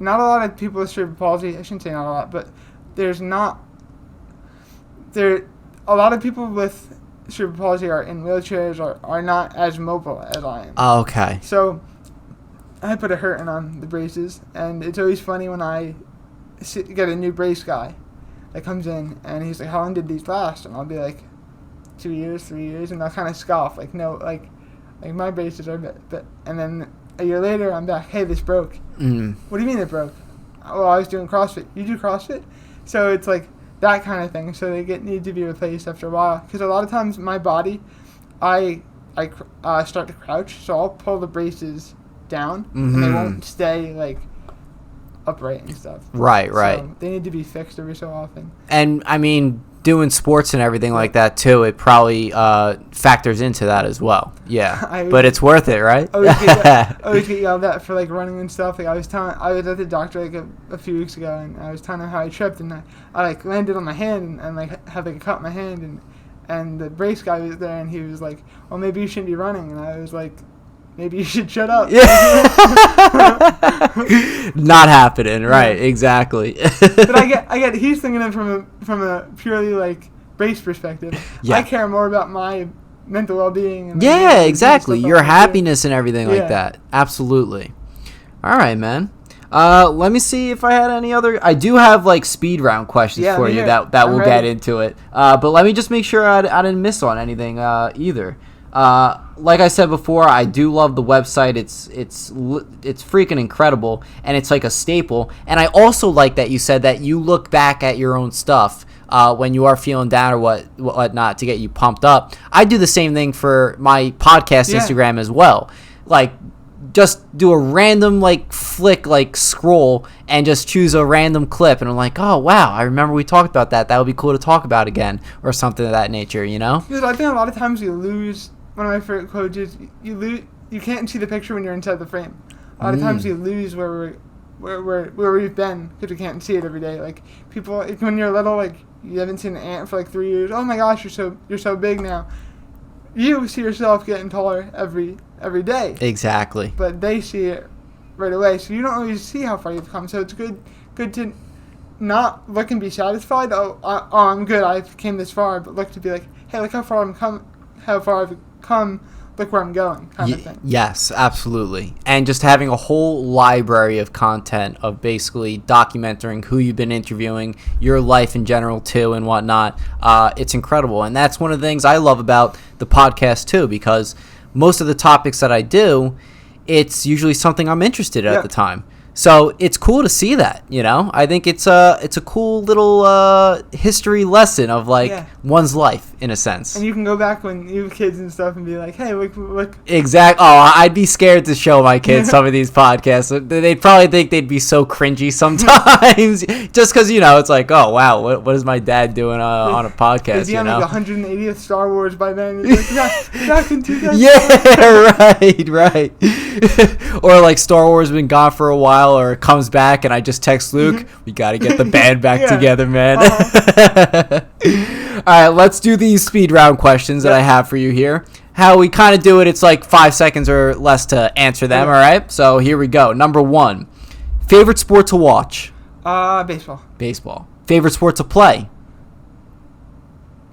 not a lot of people with cerebral palsy. I shouldn't say not a lot, but a lot of people with cerebral palsy are in wheelchairs or are not as mobile as I am. Oh, okay. So I put a hurting on the braces, and it's always funny when I get a new brace guy that comes in, and he's like, how long did these last? And I'll be like, 2 years, 3 years, and they'll kind of scoff, like, no, like my braces are but and then a year later, I'm back, hey, this broke. What do you mean it broke? Well, I was doing CrossFit. You do CrossFit? So it's like that kind of thing. So they need to be replaced after a while. Because a lot of times my body, I start to crouch, so I'll pull the braces down, and they won't stay like upright and stuff. Right. So they need to be fixed every so often. And I mean, doing sports and everything like that too, it probably factors into that as well. Yeah, but it's worth it, right? I always get yelled at for like running and stuff. Like I was at the doctor like a few weeks ago, and I was telling him how I tripped, and I like landed on my hand and like had like a cut in my hand, and the brace guy was there, and he was like, well, maybe you shouldn't be running, and I was like, maybe you should shut up. Yeah. Not happening, right? Yeah. Exactly. But I get he's thinking it from a purely like brace perspective. Yeah. I care more about my mental well-being. And, yeah, exactly. Your happiness and everything like that. Absolutely. All right, man. Let me see if I had any other. I do have like speed round questions for you that we'll get into it. But let me just make sure I didn't miss on anything either. Like I said before, I do love the website. It's freaking incredible, and it's like a staple. And I also like that you said that you look back at your own stuff when you are feeling down or whatnot to get you pumped up. I do the same thing for my podcast Instagram as well. Like, just do a random like flick, like scroll, and just choose a random clip, and I'm like, oh wow, I remember we talked about that. That would be cool to talk about again, or something of that nature, you know? Because I think a lot of times you lose. One of my favorite quotes is, you can't see the picture when you're inside the frame. A lot of times you lose where we've been because we can't see it every day. Like, people, when you're little, like, you haven't seen an ant for like 3 years. Oh my gosh, you're so big now. You see yourself getting taller every day. Exactly. But they see it right away, so you don't always see how far you've come. So it's good to not look and be satisfied. I'm good. I came this far, but look to be like, hey, look how far I've come. Look where I'm going, kind of thing. Yes, absolutely. And just having a whole library of content of basically documenting who you've been interviewing, your life in general too, and whatnot. It's incredible. And that's one of the things I love about the podcast too, because most of the topics that I do, it's usually something I'm interested in at the time. So it's cool to see that, you know. I think it's a cool little history lesson of like one's life in a sense. And you can go back when you have kids and stuff and be like, hey, look. Exactly. Oh, I'd be scared to show my kids some of these podcasts. They'd probably think they'd be so cringy sometimes, just because, you know, it's like, oh wow, what is my dad doing on a podcast? Is he on like the 180th Star Wars by then? Like, back in 2000. Yeah, right. Or like Star Wars has been gone for a while. Or it comes back and I just text Luke, we got to get the band back together, man. All right, let's do these speed round questions that I have for you here. How we kind of do it, it's like 5 seconds or less to answer them, all right? So here we go. Number 1, favorite sport to watch? Baseball. Favorite sport to play?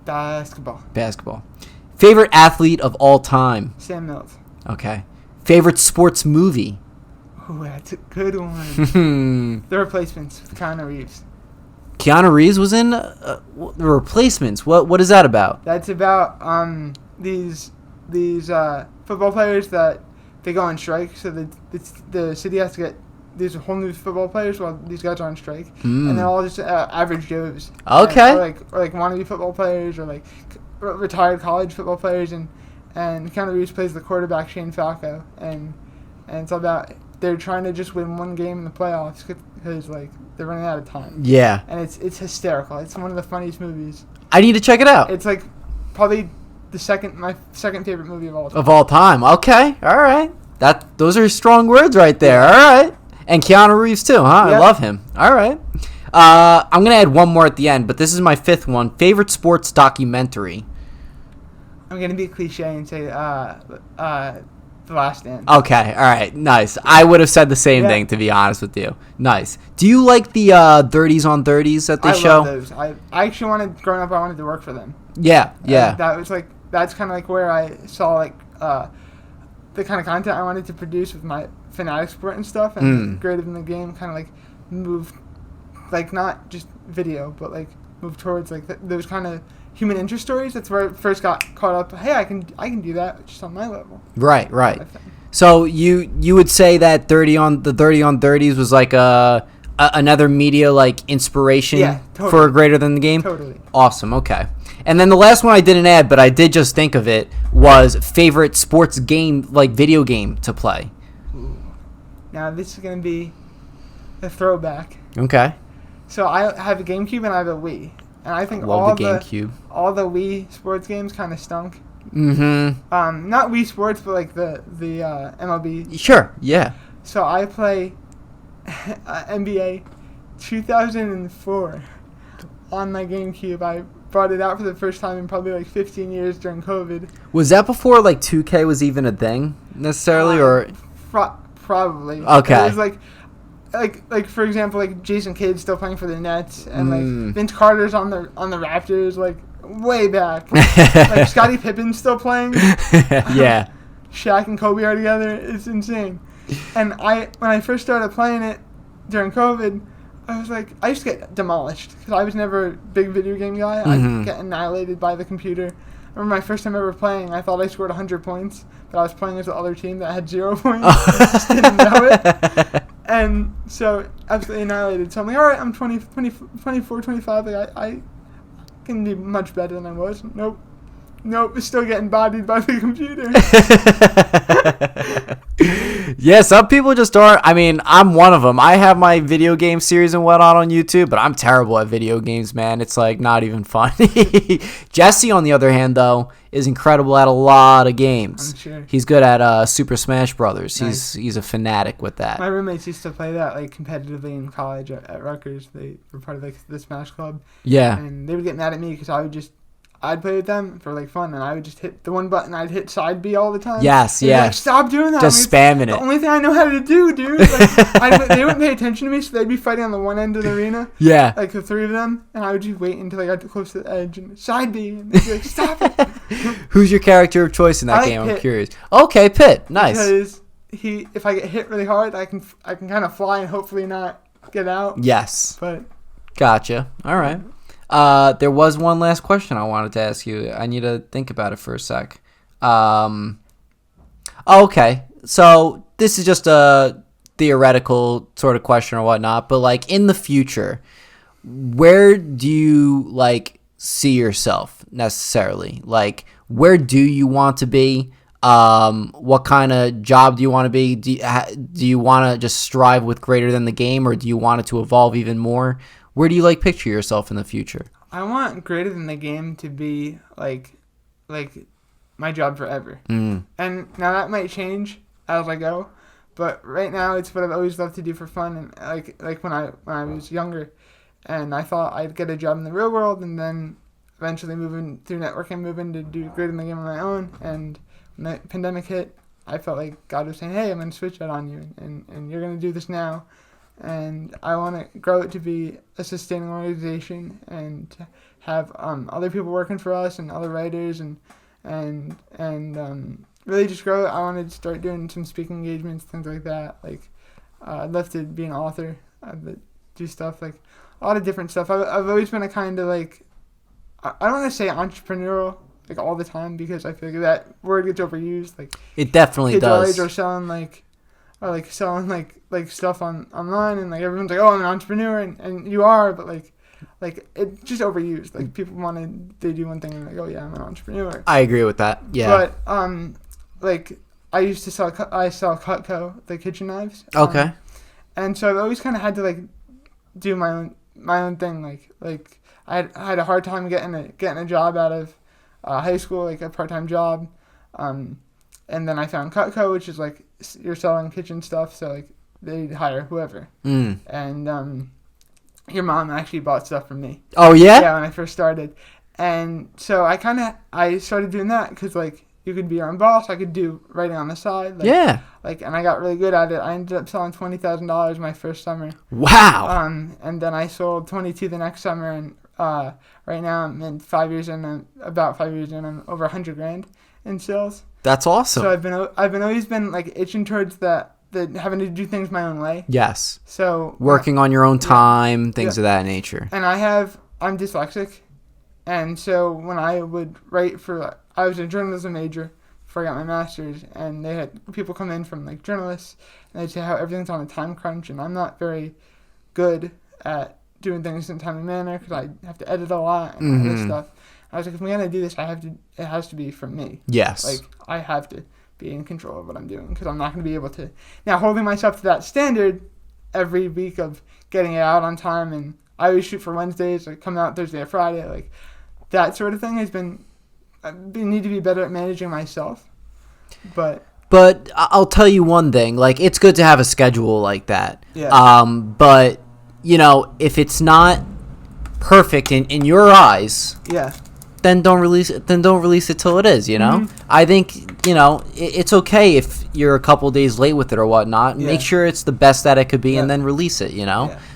Basketball. Favorite athlete of all time? Sam Mills. Okay. Favorite sports movie? Oh, that's a good one. The Replacements with Keanu Reeves. Keanu Reeves was in The Replacements. What is that about? That's about these football players that they go on strike. So the city has to get these whole new football players while these guys are on strike, and they're all just average Joes. Okay. Or like wannabe football players, or like retired college football players, and Keanu Reeves plays the quarterback Shane Falco, and it's all about. They're trying to just win one game in the playoffs because like they're running out of time. Yeah. And it's hysterical. It's one of the funniest movies. I need to check it out. It's like probably my second favorite movie of all time. Of all time. Okay. All right. Those are strong words right there. All right. And Keanu Reeves too, huh? Yep. I love him. All right. I'm gonna add one more at the end, but this is my 5th one. Favorite sports documentary. I'm gonna be cliche and say The Last Dance. Okay, all right, nice. I would have said the same thing, to be honest with you. Nice. Do you like the 30s on 30s that they show? I love those. I actually growing up, I wanted to work for them. Yeah. That's kind of like where I saw like the kind of content I wanted to produce with my fanatic sport and stuff, and creative in the game, kind of like move, like not just video, but like move towards like those kind of human interest stories. That's where I first got caught up. Hey, I can do that just on my level. Right. Kind of so you would say that 30 on 30s was like another media like inspiration for Greater Than the Game? Totally. Awesome. Okay. And then the last one I didn't add, but I did just think of it, was favorite sports game, like video game to play. Ooh. Now this is going to be a throwback. Okay. So I have a GameCube and I have a Wii. And I think all the Wii sports games kind of stunk. Mm-hmm. Not Wii Sports, but like the MLB. Sure, yeah. So I play NBA 2004 on my GameCube. I brought it out for the first time in probably like 15 years during COVID. Was that before like 2K was even a thing necessarily, or? Probably. Okay. It was like for example, like Jason Kidd still playing for the Nets, and like Vince Carter's on the Raptors, like way back. Like Scottie Pippen's still playing. Yeah. Shaq and Kobe are together. It's insane. And when I first started playing it during COVID, I was like, I used to get demolished because I was never a big video game guy. I get annihilated by the computer. I remember my first time ever playing, I thought I scored 100 points, but I was playing as the other team that had 0 points. I just didn't know it. And so, absolutely annihilated. So I'm like, all right, I'm 24, 25. Like, I can be much better than I was. Nope, still getting bodied by the computer. Yeah, some people just aren't. I mean, I'm one of them. I have my video game series and whatnot on YouTube, but I'm terrible at video games, man. It's like not even funny. Jesse, on the other hand, though, is incredible at a lot of games. I'm sure. He's good at Super Smash Brothers. Nice. He's a fanatic with that. My roommates used to play that like competitively in college at Rutgers. They were part of like the Smash Club. Yeah. And they would get mad at me because I'd play with them for like fun, and I would just hit the one button. I'd hit side B all the time. Yes, They'd be like, stop doing that. Just spamming it. The only thing I know how to do, dude. Like, they wouldn't pay attention to me, so they'd be fighting on the one end of the arena. Yeah. Like the three of them, and I would just wait until I got close to the edge and side B, and they'd be like, stop it. Who's your character of choice in that game? Pitt. I'm curious. Okay, Pitt. Nice. Because if I get hit really hard, I can kind of fly and hopefully not get out. Yes. But gotcha. All right. There was one last question I wanted to ask you. I need to think about it for a sec. Okay. So this is just a theoretical sort of question or whatnot, but like in the future, where do you like see yourself necessarily? Like, where do you want to be? What kind of job do you want to be? Do you want to just strive with greater than the game, or do you want it to evolve even more? Where do you like picture yourself in the future? I want greater than the game to be like my job forever. And now that might change as I go, but right now it's what I've always loved to do for fun. And like when I was younger, and I thought I'd get a job in the real world, and then eventually moving through networking, moving to do greater than the game on my own. And when the pandemic hit, I felt like God was saying, "Hey, I'm going to switch that on you, and you're going to do this now." And I want to grow it to be a sustaining organization and to have other people working for us and other writers and really just grow it. I want to start doing some speaking engagements, things like that. Like I'd love to be an author. I'd do stuff like a lot of different stuff. I've always been a kind of like, I don't want to say entrepreneurial like all the time because I feel like that word gets overused. Like it definitely kids does. Our age are selling like stuff online, and like everyone's like, oh, I'm an entrepreneur, and you are, but like it's just overused. Like people they do one thing and like, oh yeah, I'm an entrepreneur. I agree with that. Yeah. But like I used to sell Cutco, the kitchen knives. Okay. And so I've always kind of had to like do my own thing. Like I had a hard time getting a job out of high school, like a part-time job. And then I found Cutco, which is like you're selling kitchen stuff, so like they hire whoever. And your mom actually bought stuff from me. Oh yeah? Yeah, when I first started. And so I started doing that because like you could be your own boss. I could do writing on the side. Like, yeah. Like, and I got really good at it. I ended up selling $20,000 my first summer. Wow. And then I sold 22 the next summer, and right now I'm about 5 years in, I'm over $100,000 in sales. That's awesome. So I've always been like itching towards that having to do things my own way. Yes. So working on your own time, things of that nature. And I'm dyslexic, and so when I would write I was a journalism major before I got my master's, and they had people come in from like journalists, and they'd say how everything's on a time crunch, and I'm not very good at doing things in a timely manner because I have to edit a lot and all this stuff. I was like, if I'm gonna do this, it has to be from me. Yes. Like I have to be in control of what I'm doing because I'm not gonna be able to. Now holding myself to that standard every week of getting it out on time, and I always shoot for Wednesdays, like come out Thursday or Friday, like that sort of thing has been. I need to be better at managing myself, but I'll tell you one thing, like it's good to have a schedule like that. Yeah. But you know, if it's not perfect in your eyes, yeah, then don't release it. Then don't release it till it is. You know, I think it's okay if you're a couple days late with it or whatnot. Yeah. Make sure it's the best that it could be, and then release it.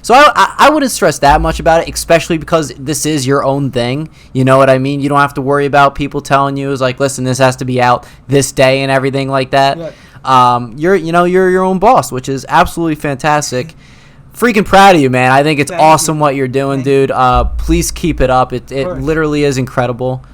So I wouldn't stress that much about it, especially because this is your own thing. You know what I mean? You don't have to worry about people telling you, like, listen, this has to be out this day and everything like that. Yeah. You're your own boss, which is absolutely fantastic. Freaking proud of you, man. I think it's awesome what you're doing, dude. Please keep it up. It literally is incredible.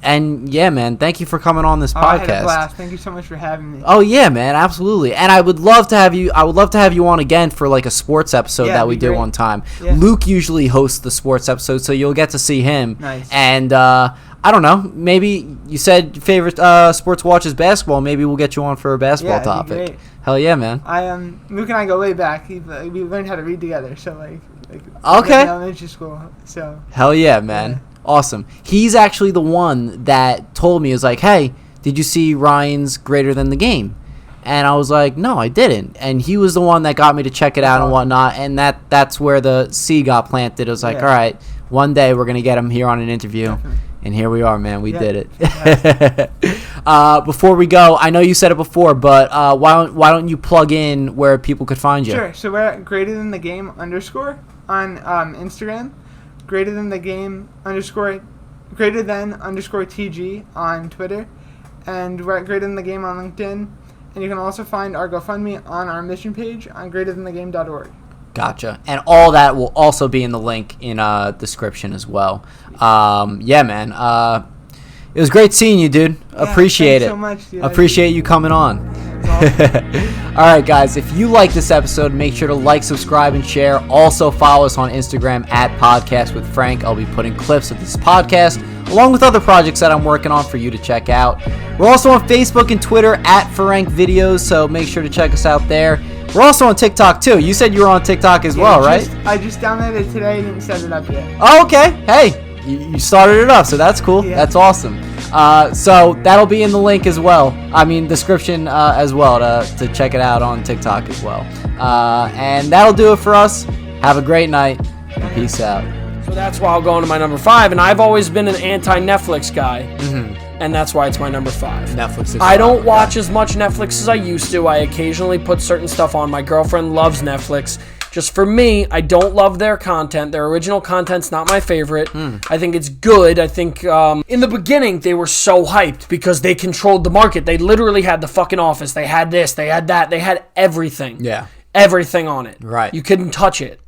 And yeah, man, thank you for coming on this podcast. I had a blast. Thank you so much for having me. Oh yeah, man, absolutely. And I would love to have you on again for like a sports episode that we did one time. Yeah. Luke usually hosts the sports episode, so you'll get to see him. Nice. And I don't know, maybe you said your favorite sports watch is basketball. Maybe we'll get you on for a basketball topic. Be great. Hell yeah, man. Luke and I go way back. We learned how to read together, so like okay. In elementary school. So hell yeah, man. Yeah. Awesome. He's actually the one that told me, he was like, hey, did you see Ryan's Greater Than the Game? And I was like, no, I didn't. And he was the one that got me to check it out and whatnot. And that's where the seed got planted. It was like, all right, one day we're going to get him here on an interview. Definitely. And here we are, man. We did it. Before we go, I know you said it before, but why don't you plug in where people could find you? Sure. So we're at Greater Than the Game _ on Instagram. Greater Than the Game _ Greater Than _ TG on Twitter, and we're at Greater Than the Game on LinkedIn, and you can also find our GoFundMe on our mission page on greaterthanthegame.org. Gotcha. And all that will also be in the link in description as well. Yeah, man. It was great seeing you, dude. Appreciate it. So much, dude. Appreciate you coming on. All right, guys, if you like this episode, make sure to like, subscribe, and share. Also, follow us on Instagram at Podcast with Frank. I'll be putting clips of this podcast along with other projects that I'm working on for you to check out. We're also on Facebook and Twitter at Frank Videos, so make sure to check us out there. We're also on TikTok, too. You said you were on TikTok as well, right? I just downloaded it today and didn't set it up yet. Oh, okay. Hey, you started it up, so that's cool. Yeah. That's awesome. So that'll be in the link as well. Description as well to check it out on TikTok as well. And that'll do it for us. Have a great night. And peace out. So that's why I'll go into my number 5. And I've always been an anti-Netflix guy. And that's why it's my number 5. Netflix is I don't watch as much Netflix as I used to. I occasionally put certain stuff on. My girlfriend loves Netflix. Just for me, I don't love their content. Their original content's not my favorite. I think it's good. I think in the beginning, they were so hyped because they controlled the market. They literally had the fucking Office. They had this. They had that. They had everything. Yeah. Everything on it. Right. You couldn't touch it.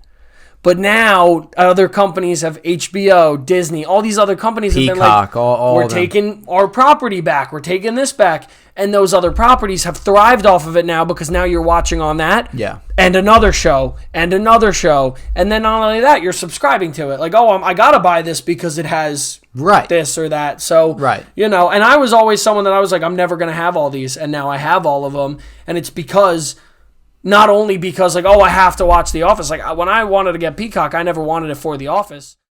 But now other companies have HBO, Disney, all these other companies have been like, we're taking our property back, we're taking this back, and those other properties have thrived off of it now because now you're watching on that, and another show, and another show, and then not only that, you're subscribing to it. Like, I gotta buy this because it has this or that. So, and I was always someone that I was like, I'm never gonna have all these, and now I have all of them, and it's because. Not only because, I have to watch The Office. Like, when I wanted to get Peacock, I never wanted it for The Office.